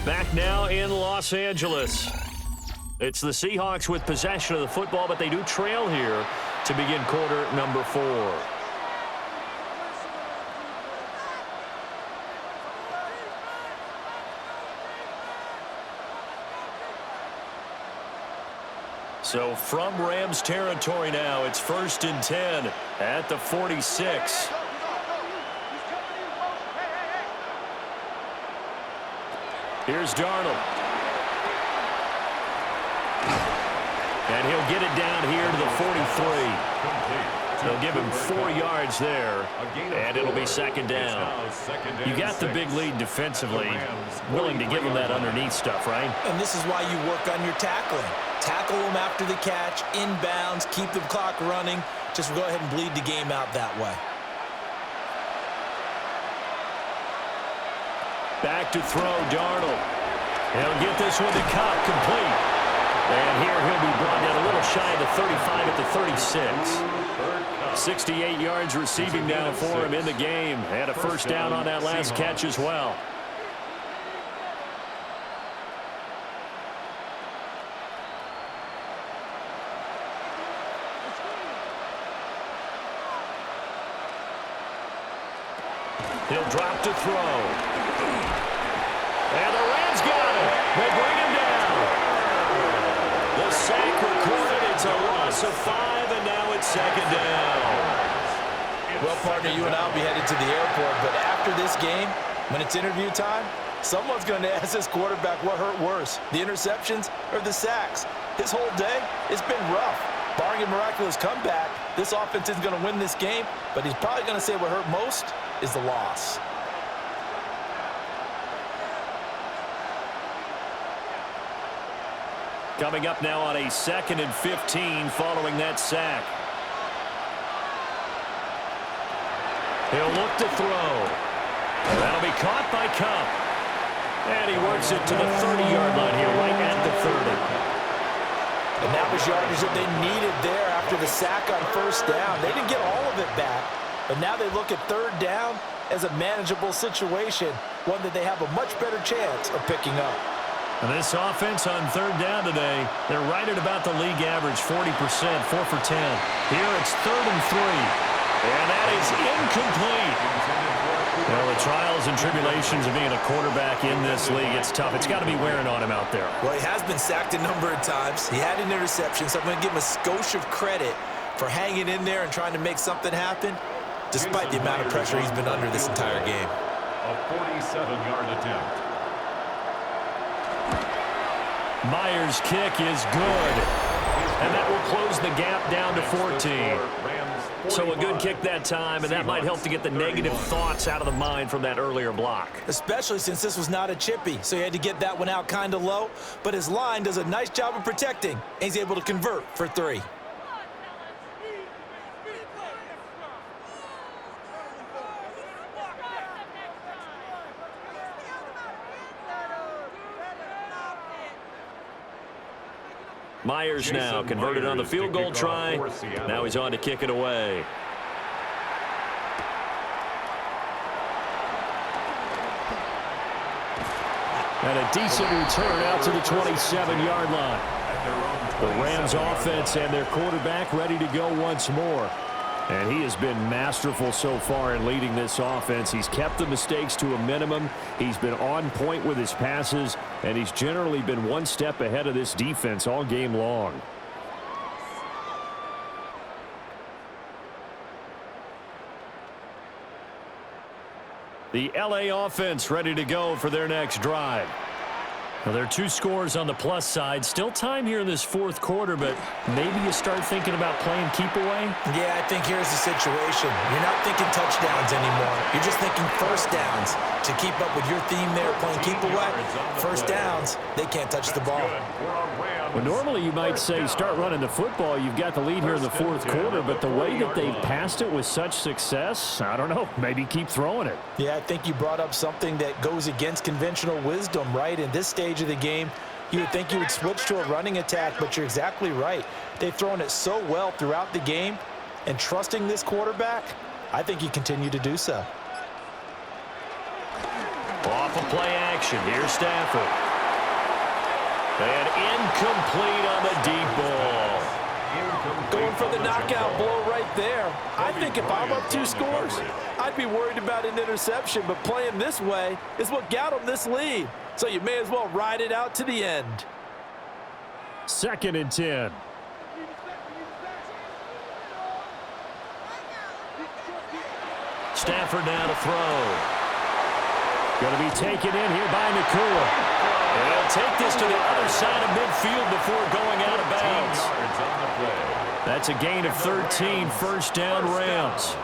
Back now in Los Angeles. It's the Seahawks with possession of the football, but they do trail here to begin quarter number 4. So from Rams territory now, it's 1st and 10 at the 46. Here's Darnold. And he'll get it down here to the 43. They'll give him 4 yards there, and it'll be 2nd down. You got the big lead defensively, willing to give them that underneath stuff, right? And this is why you work on your tackling. Tackle them after the catch, inbounds, keep the clock running. Just go ahead and bleed the game out that way. Back to throw, Darnold. He'll get this one to Cobb, complete. And here he'll be brought down a little shy of the 35 at the 36. 68 yards receiving now for him in the game. And a first down on that last catch as well. He'll drop to throw. And the Rams got him. They bring him down. The sack recorded. It's a loss of 5, and now it's second down. Well, partner, you and I will be headed to the airport, but after this game, when it's interview time, someone's going to ask this quarterback what hurt worse, the interceptions or the sacks. His whole day, it's been rough. Barring a miraculous comeback, this offense isn't going to win this game, but he's probably going to say what hurt most is the loss. Coming up now on a 2nd and 15 following that sack. He'll look to throw. That'll be caught by Cup. And he works it to the 30-yard line here, right at the 30. And that was yardage that they needed there after the sack on first down. They didn't get all of it back, but now they look at third down as a manageable situation, one that they have a much better chance of picking up. And this offense on third down today, they're right at about the league average, 40%, 4 for 10. Here it's 3rd and 3. And that is incomplete. Well, the trials and tribulations of being a quarterback in this league, it's tough. It's got to be wearing on him out there. Well, he has been sacked a number of times. He had an interception, so I'm going to give him a skosh of credit for hanging in there and trying to make something happen, despite the amount of pressure he's been under this entire game. A 47-yard attempt. Myers' kick is good. And that will close the gap down to 14. So a good kick that time, and that might help to get the negative thoughts out of the mind from that earlier block. Especially since this was not a chippy, so he had to get that one out kind of low. But his line does a nice job of protecting, and he's able to convert for 3. Myers now converted on the field goal try. Now he's on to kick it away. And a decent return out to the 27-yard line. The Rams offense and their quarterback ready to go once more. And he has been masterful so far in leading this offense. He's kept the mistakes to a minimum. He's been on point with his passes, and he's generally been one step ahead of this defense all game long. The LA offense ready to go for their next drive. Well, there are 2 scores on the plus side. Still time here in this 4th quarter, but maybe you start thinking about playing keep away? Yeah, I think here's the situation. You're not thinking touchdowns anymore. You're just thinking first downs. To keep up with your theme there, playing keep away, first downs, they can't touch the ball. Well, normally you might say start running the football. You've got the lead here in the 4th quarter, but the way that they've passed it with such success, I don't know, maybe keep throwing it. Yeah, I think you brought up something that goes against conventional wisdom, right? In this stage of the game, you would think you would switch to a running attack, but you're exactly right. They've thrown it so well throughout the game, and trusting this quarterback, I think you continue to do so. Off of play action, here's Stafford. And incomplete on the deep ball. Going for the knockout blow right there. I think if I'm up 2 scores, I'd be worried about an interception, but playing this way is what got them this lead. So you may as well ride it out to the end. 2nd and 10. Stafford now to throw. Going to be taken in here by Nakua. And he'll take this to the other side of midfield before going out of bounds. That's a gain of 13, first down Rams.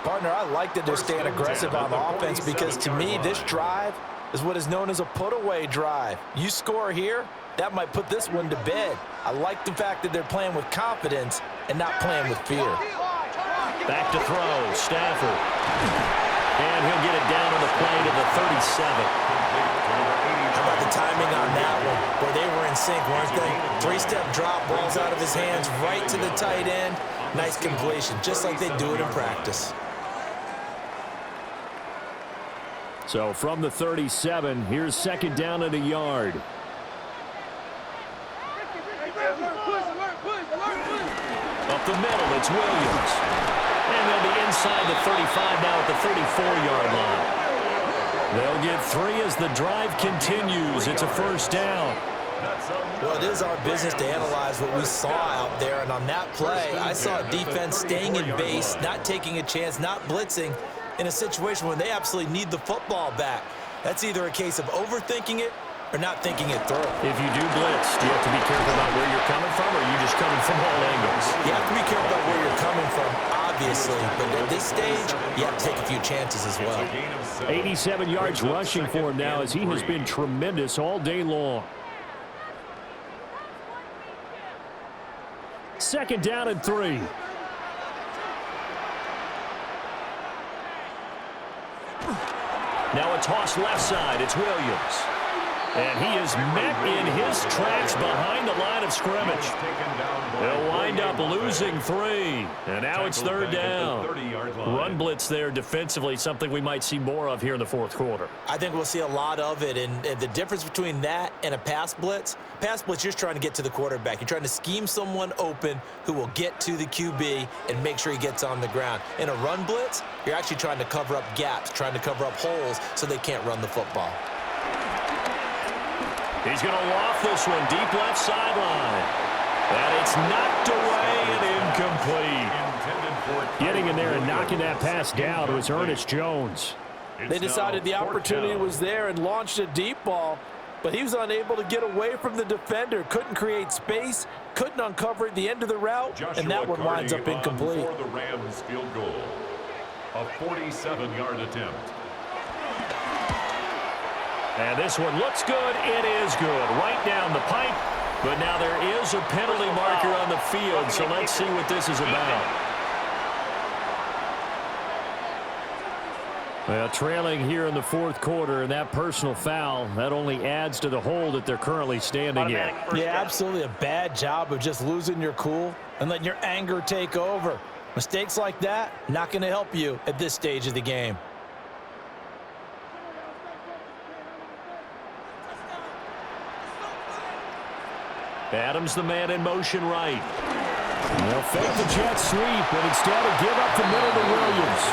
Partner, I like that they're staying aggressive on offense because to me, this drive is what is known as a put-away drive. You score here, that might put this one to bed. I like the fact that they're playing with confidence and not playing with fear. Back to throw, Stafford. And he'll get it down on the play to the 37. How about the timing on that one, where they were in sync, weren't they? 3-step drop, balls out of his hands, right to the tight end. Nice completion, just like they do it in practice. So from the 37, here's 2nd down and a yard. Up the middle, it's Williams. And they'll be inside the 35 now at the 34-yard line. They'll get 3 as the drive continues. It's a first down. Well, it is our business to analyze what we saw out there, and on that play, I saw a defense staying in base, not taking a chance, not blitzing in a situation when they absolutely need the football back. That's either a case of overthinking it or not thinking it through. If you do blitz, do you have to be careful about where you're coming from, or are you just coming from all angles? You have to be careful about where you're coming from, obviously, but at this stage, you have to take a few chances as well. 87 yards rushing for him now as he has been tremendous all day long. Second down and 3. Now a toss left side. It's Williams. And he is met in his tracks behind the line of scrimmage. They'll wind up losing 3. And now it's third down. Run blitz there defensively, something we might see more of here in the fourth quarter. I think we'll see a lot of it. And the difference between that and a pass blitz, you're just trying to get to the quarterback. You're trying to scheme someone open who will get to the QB and make sure he gets on the ground. In a run blitz, you're actually trying to cover up gaps, trying to cover up holes so they can't run the football. He's going to loft this one deep left sideline. And it's knocked away and incomplete. Getting in there and knocking that pass down was Ernest Jones. They decided the opportunity was there and launched a deep ball, but he was unable to get away from the defender. Couldn't create space, couldn't uncover at the end of the route, and that one winds up incomplete. For the Rams field goal, a 47-yard attempt. And this one looks good. It is good. Right down the pipe. But now there is a penalty marker on the field, so let's see what this is about. Well, trailing here in the fourth quarter, and that personal foul, that only adds to the hole that they're currently standing in. Yeah, absolutely a bad job of just losing your cool and letting your anger take over. Mistakes like that, not going to help you at this stage of the game. Adams the man in motion right. They'll fake the jet sweep, and instead of give up the middle to Williams.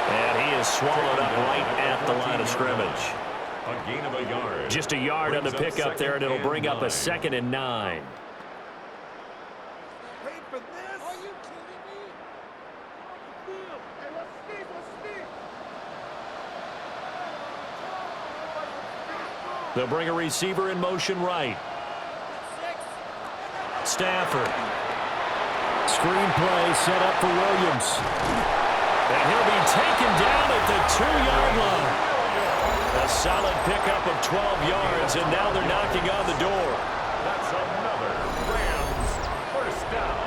And he is swallowed up right at the line of scrimmage. A gain of a yard. Just a yard on the pickup there, and it'll bring up a 2nd and 9. Wait for this. Are you kidding me? Hey, let's speak. They'll bring a receiver in motion right. Stafford. Screen play set up for Williams. And he'll be taken down at the 2-yard line. A solid pickup of 12 yards, and now they're knocking on the door. That's another Rams first down.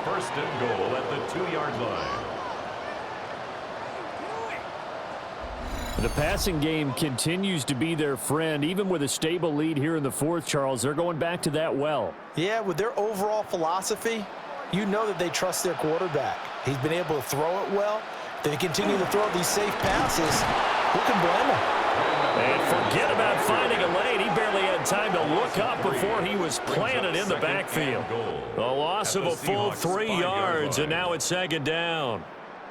First and goal at the 2-yard line. The passing game continues to be their friend. Even with a stable lead here in the fourth, Charles, they're going back to that well. Yeah, with their overall philosophy, you know that they trust their quarterback. He's been able to throw it well. They continue to throw these safe passes. Who can blame them? And forget about finding a lane. He barely had time to look up before he was planted in the backfield. A loss of a full 3 yards, and now it's 2nd down.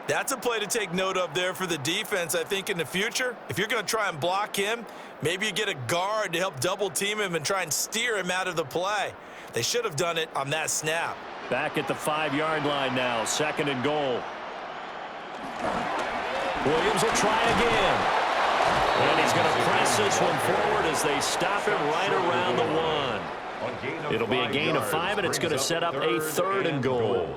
That's a play to take note of there for the defense, I think, in the future. If you're going to try and block him, maybe you get a guard to help double-team him and try and steer him out of the play. They should have done it on that snap. Back at the 5-yard line now, 2nd and goal. Williams will try again. And he's going to press this one forward as they stop him right around the 1. It'll be a gain of 5, and it's going to set up a 3rd and goal.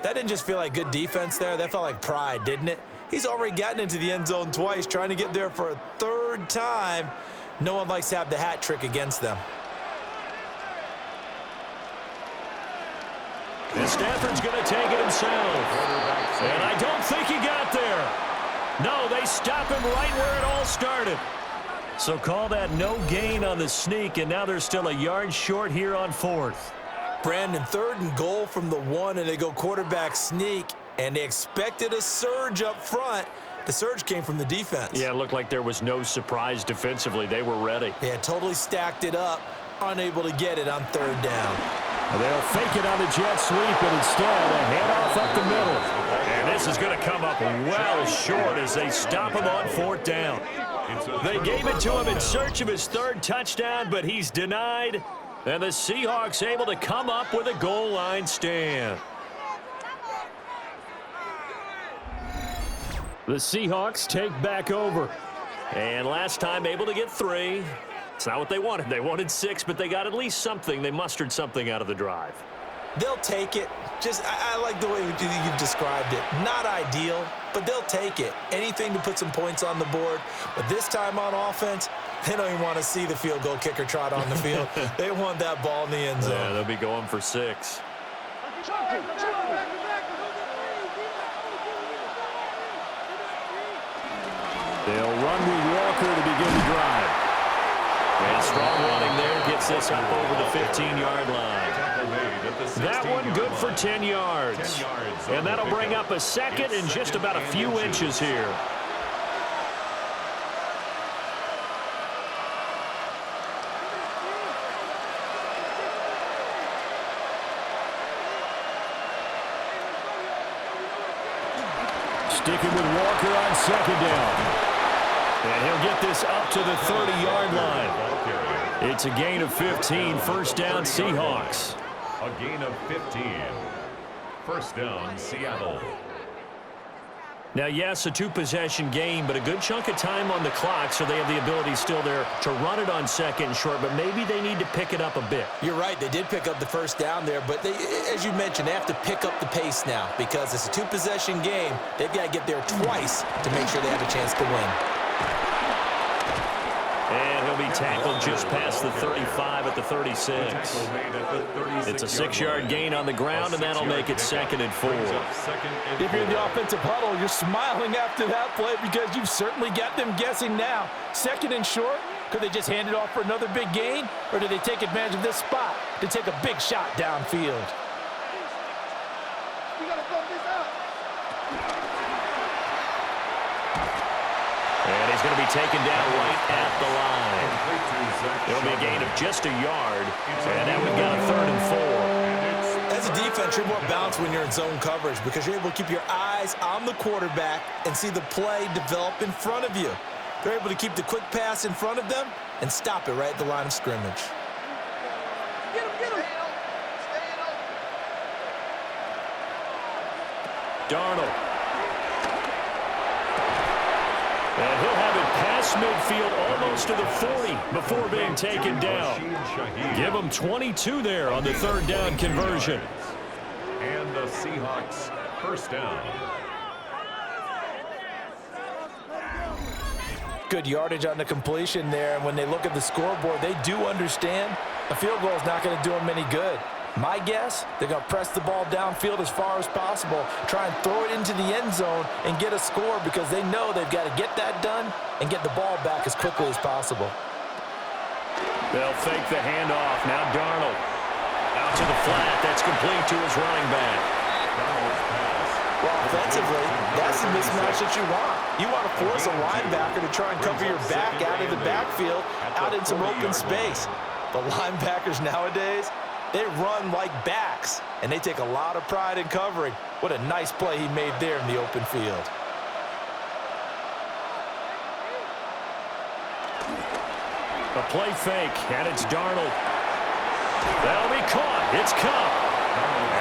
That didn't just feel like good defense there. That felt like pride, didn't it? He's already gotten into the end zone twice, trying to get there for a 3rd time. No one likes to have the hat trick against them. And Stafford's going to take it himself. And I don't think he got there. No, they stop him right where it all started. So call that no gain on the sneak, and now they're still a yard short here on 4th. Brandon, 3rd and goal from the 1, and they go quarterback sneak, and they expected a surge up front. The surge came from the defense. Yeah, it looked like there was no surprise defensively. They were ready. Yeah, totally stacked it up, unable to get it on 3rd down. They'll fake it on the jet sweep, and instead a handoff up the middle. And this is going to come up well short as they stop him on 4th down. They gave it to him in search of his 3rd touchdown, but he's denied. And the Seahawks able to come up with a goal line stand. The Seahawks take back over. And last time able to get 3. It's not what they wanted. They wanted 6, but they got at least something. They mustered something out of the drive. They'll take it. I like the way you've described it. Not ideal, but they'll take it. Anything to put some points on the board. But this time on offense, they don't even want to see the field goal kicker trot on the field. They want that ball in the end zone. Yeah, they'll be going for 6. They'll run with Walker to begin the drive. And strong running there gets this up over the 15-yard line. That one good for 10 yards. And that'll bring up a 2nd and just about a few inches here. Sticking with Walker on 2nd down. And he'll get this up to the 30-yard line. It's a gain of 15, 1st down Seahawks. A gain of 15. 1st down, Seattle. Now, yes, a 2-possession game, but a good chunk of time on the clock, so they have the ability still there to run it on 2nd and short, but maybe they need to pick it up a bit. You're right. They did pick up the 1st down there, but they, as you mentioned, they have to pick up the pace now because it's a 2-possession game. They've got to get there twice to make sure they have a chance to win. And he'll be tackled just past the 35 at the 36. It's a 6-yard gain on the ground, and that'll make it 2nd and 4. If you're in the offensive huddle, you're smiling after that play because you've certainly got them guessing now. 2nd and short, could they just hand it off for another big gain, or do they take advantage of this spot to take a big shot downfield? We gotta bump this out. And he's going to be taken down right at the line. It'll be a gain of just a yard, and now we've got a 3rd and 4. As a defense, you're more balanced when you're in zone coverage because you're able to keep your eyes on the quarterback and see the play develop in front of you. They're able to keep the quick pass in front of them and stop it right at the line of scrimmage. Get him, get him. Darnold. And he'll have it past midfield almost to the 40 before being taken down. Give him 22 there on the 3rd down conversion. And the Seahawks 1st down. Good yardage on the completion there. And when they look at the scoreboard, they do understand a field goal is not going to do them any good. My guess, they're going to press the ball downfield as far as possible, try and throw it into the end zone and get a score because they know they've got to get that done and get the ball back as quickly as possible. They'll fake the handoff. Now Darnold out to the flat. That's complete to his running back. Well, offensively, that's the mismatch that you want. You want to force a linebacker to try and cover your back out of the backfield, out in some open space. The linebackers nowadays, they run like backs, and they take a lot of pride in covering. What a nice play he made there in the open field. A play fake, and it's Darnold. That'll be caught. It's Cup.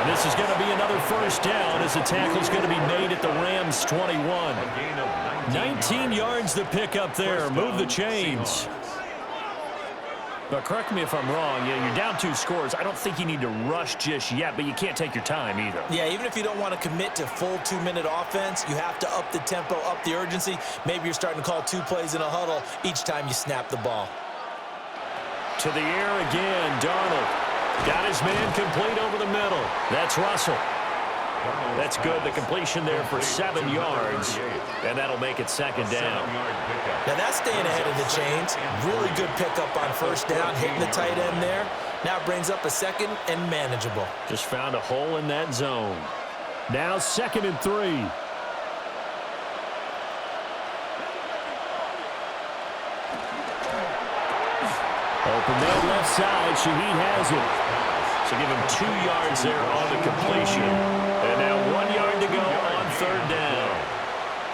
And this is going to be another 1st down as the tackle's going to be made at the Rams' 21. 19 yards to pick up there. Move the chains. But correct me if I'm wrong. Yeah, you're down 2 scores. I don't think you need to rush just yet, but you can't take your time either. Yeah, even if you don't want to commit to full 2-minute offense, you have to up the tempo, up the urgency. Maybe you're starting to call 2 plays in a huddle each time you snap the ball. To the air again, Darnold. Got his man complete over the middle. That's Russell. That's good. The completion there for 7 yards, and that'll make it 2nd down. Now that's staying ahead of the chains. Really good pickup on 1st down, hitting the tight end there. Now it brings up a 2nd and manageable. Just found a hole in that zone. Now 2nd and 3. Open that left side. Shaheed has it. So give him 2 yards there on the completion. And now 1 yard to go on third down.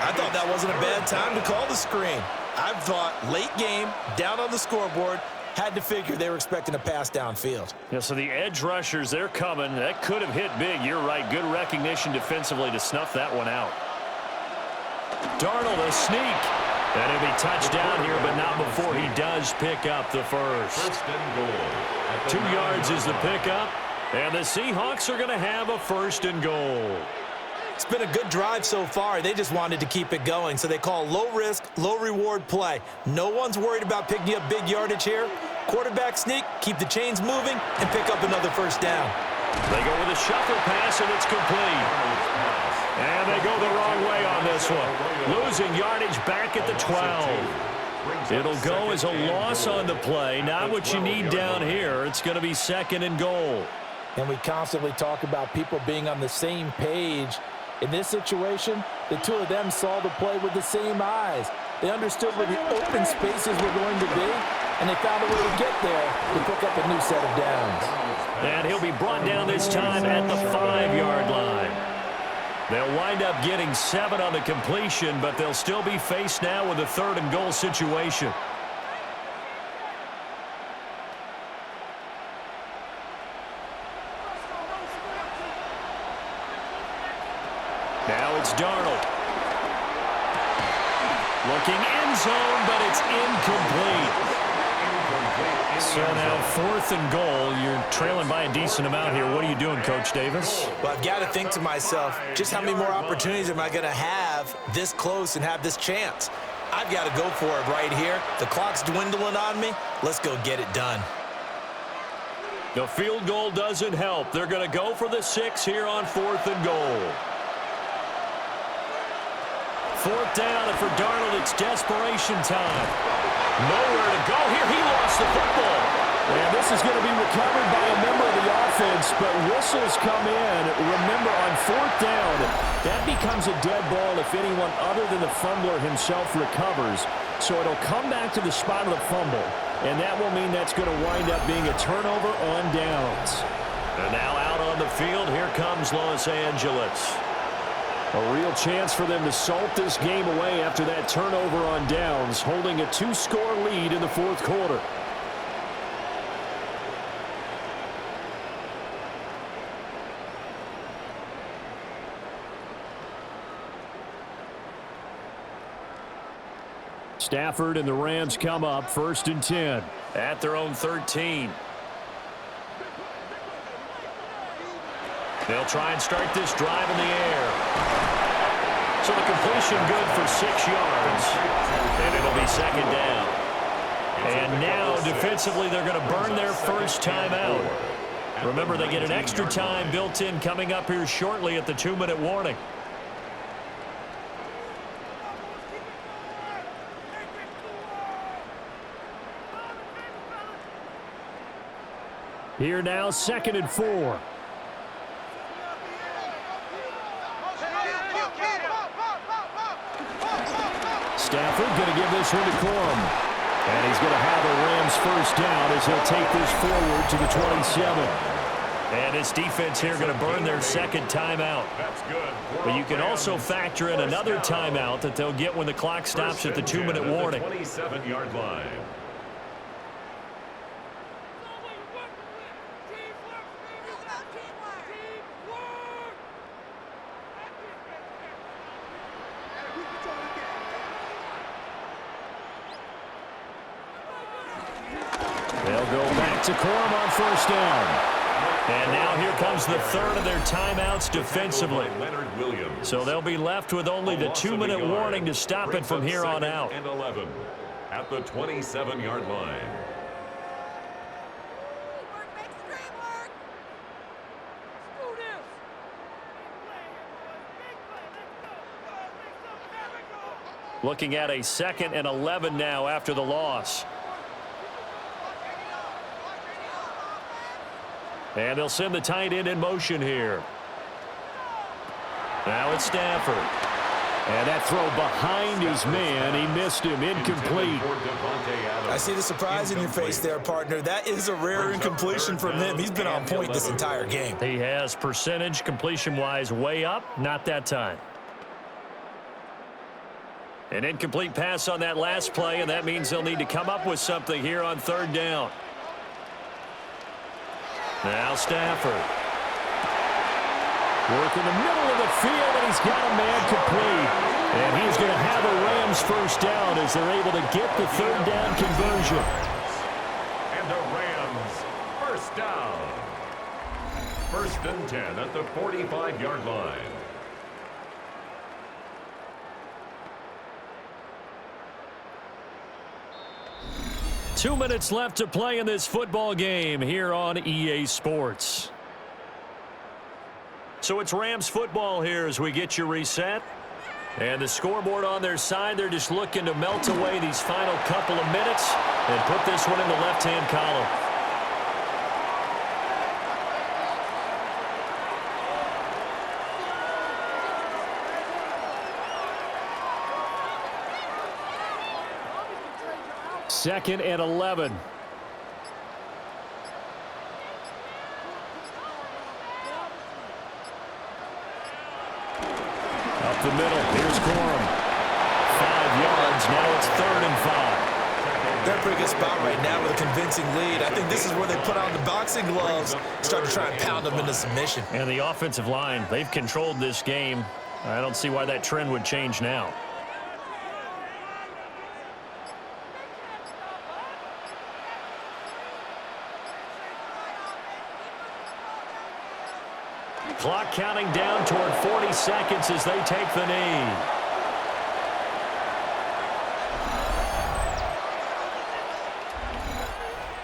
I thought that wasn't a bad time to call the screen. I thought late game, down on the scoreboard, had to figure they were expecting a pass downfield. Yeah, so the edge rushers, they're coming. That could have hit big. You're right. Good recognition defensively to snuff that one out. Darnold, a sneak. And he'll be touched down here, but not before he does pick up the first. First and goal. 2 yards is the pickup. And the Seahawks are going to have a first and goal. It's been a good drive so far. They just wanted to keep it going, so they call low-risk, low-reward play. No one's worried about picking up big yardage here. Quarterback sneak, keep the chains moving, and pick up another first down. They go with a shuffle pass, and it's complete. And they go the wrong way on this one. Losing yardage back at the 12. It'll go as a loss on the play. Not what you need down here. It's going to be second and goal. And we constantly talk about people being on the same page. In this situation, the two of them saw the play with the same eyes. They understood where the open spaces were going to be, and they found a way to get there to pick up a new set of downs. And he'll be brought down this time at the 5-yard line. They'll wind up getting 7 on the completion, but they'll still be faced now with a third and goal situation. Now it's Darnold. Looking end zone, but it's incomplete. So now 4th and goal. You're trailing by a decent amount here. What are you doing, Coach Davis? Well, I've got to think to myself, just how many more opportunities am I going to have this close and have this chance? I've got to go for it right here. The clock's dwindling on me. Let's go get it done. The field goal doesn't help. They're going to go for the 6 here on 4th and goal. 4th down, and for Darnold, it's desperation time. Nowhere to go here. He lost the football. And this is going to be recovered by a member of the offense, but whistles come in. Remember, on 4th down, that becomes a dead ball if anyone other than the fumbler himself recovers. So it'll come back to the spot of the fumble, and that will mean that's going to wind up being a turnover on downs. And now out on the field, here comes Los Angeles. A real chance for them to salt this game away after that turnover on downs, holding a 2-score lead in the 4th quarter. Stafford and the Rams come up 1st and 10 at their own 13. They'll try and start this drive in the air. So the completion good for 6 yards. And it'll be 2nd down. And now defensively they're going to burn their first timeout. Remember, they get an extra time built in coming up here shortly at the 2-minute warning. Here now, 2nd and 4. Stafford going to give this one to Corum. And he's going to have a Rams first down as he'll take this forward to the 27. And this defense here going to burn their 2nd timeout. That's good. But you can also factor in another timeout that they'll get when the clock stops at the 2-minute warning. 27-yard line. They'll go back to Corum on 1st down. And now here comes the 3rd of their timeouts defensively. So they'll be left with only the 2-minute warning to stop it from here on out. And 11 at the 27-yard line. Looking at a 2nd and 11 now after the loss. And they'll send the tight end in motion here. Now it's Stafford. And that throw behind his man. He missed him. Incomplete. I see the surprise in your face there, partner. That is a rare incompletion from him. He's been on point this entire game. He has percentage completion-wise way up. Not that time. An incomplete pass on that last play, and that means they'll need to come up with something here on third down. Now Stafford. Work in the middle of the field, and he's got a man complete. And he's going to have a Rams first down as they're able to get the third down conversion. And the Rams first down. 1st and 10 at the 45-yard line. Two minutes left to play in this football game here on EA Sports. So it's Rams football here as we get you reset. And the scoreboard on their side, they're just looking to melt away these final couple of minutes and put this one in the left-hand column. Second and 11. Up the middle, here's Corum. 5 yards, now it's 3rd and 5. They're in a pretty good spot right now with a convincing lead. I think this is where they put on the boxing gloves, start to try and pound them into submission. And the offensive line, they've controlled this game. I don't see why that trend would change now. Clock counting down toward 40 seconds as they take the knee.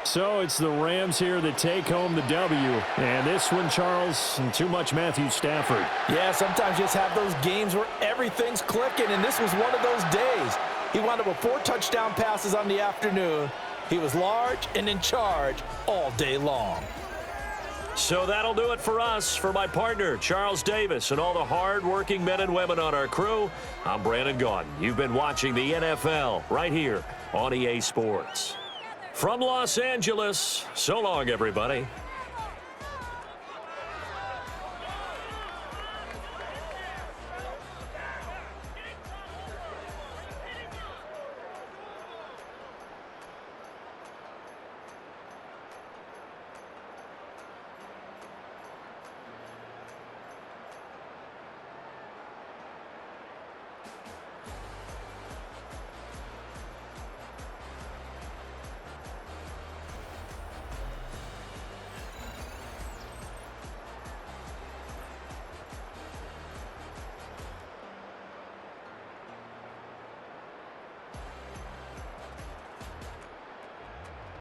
So it's the Rams here that take home the W. And this one, Charles, too much Matthew Stafford. Yeah, sometimes you just have those games where everything's clicking, and this was one of those days. He wound up with 4 touchdown passes on the afternoon. He was large and in charge all day long. So that'll do it for us. For my partner, Charles Davis, and all the hard-working men and women on our crew, I'm Brandon Gaudin. You've been watching the NFL right here on EA Sports. From Los Angeles, so long, everybody.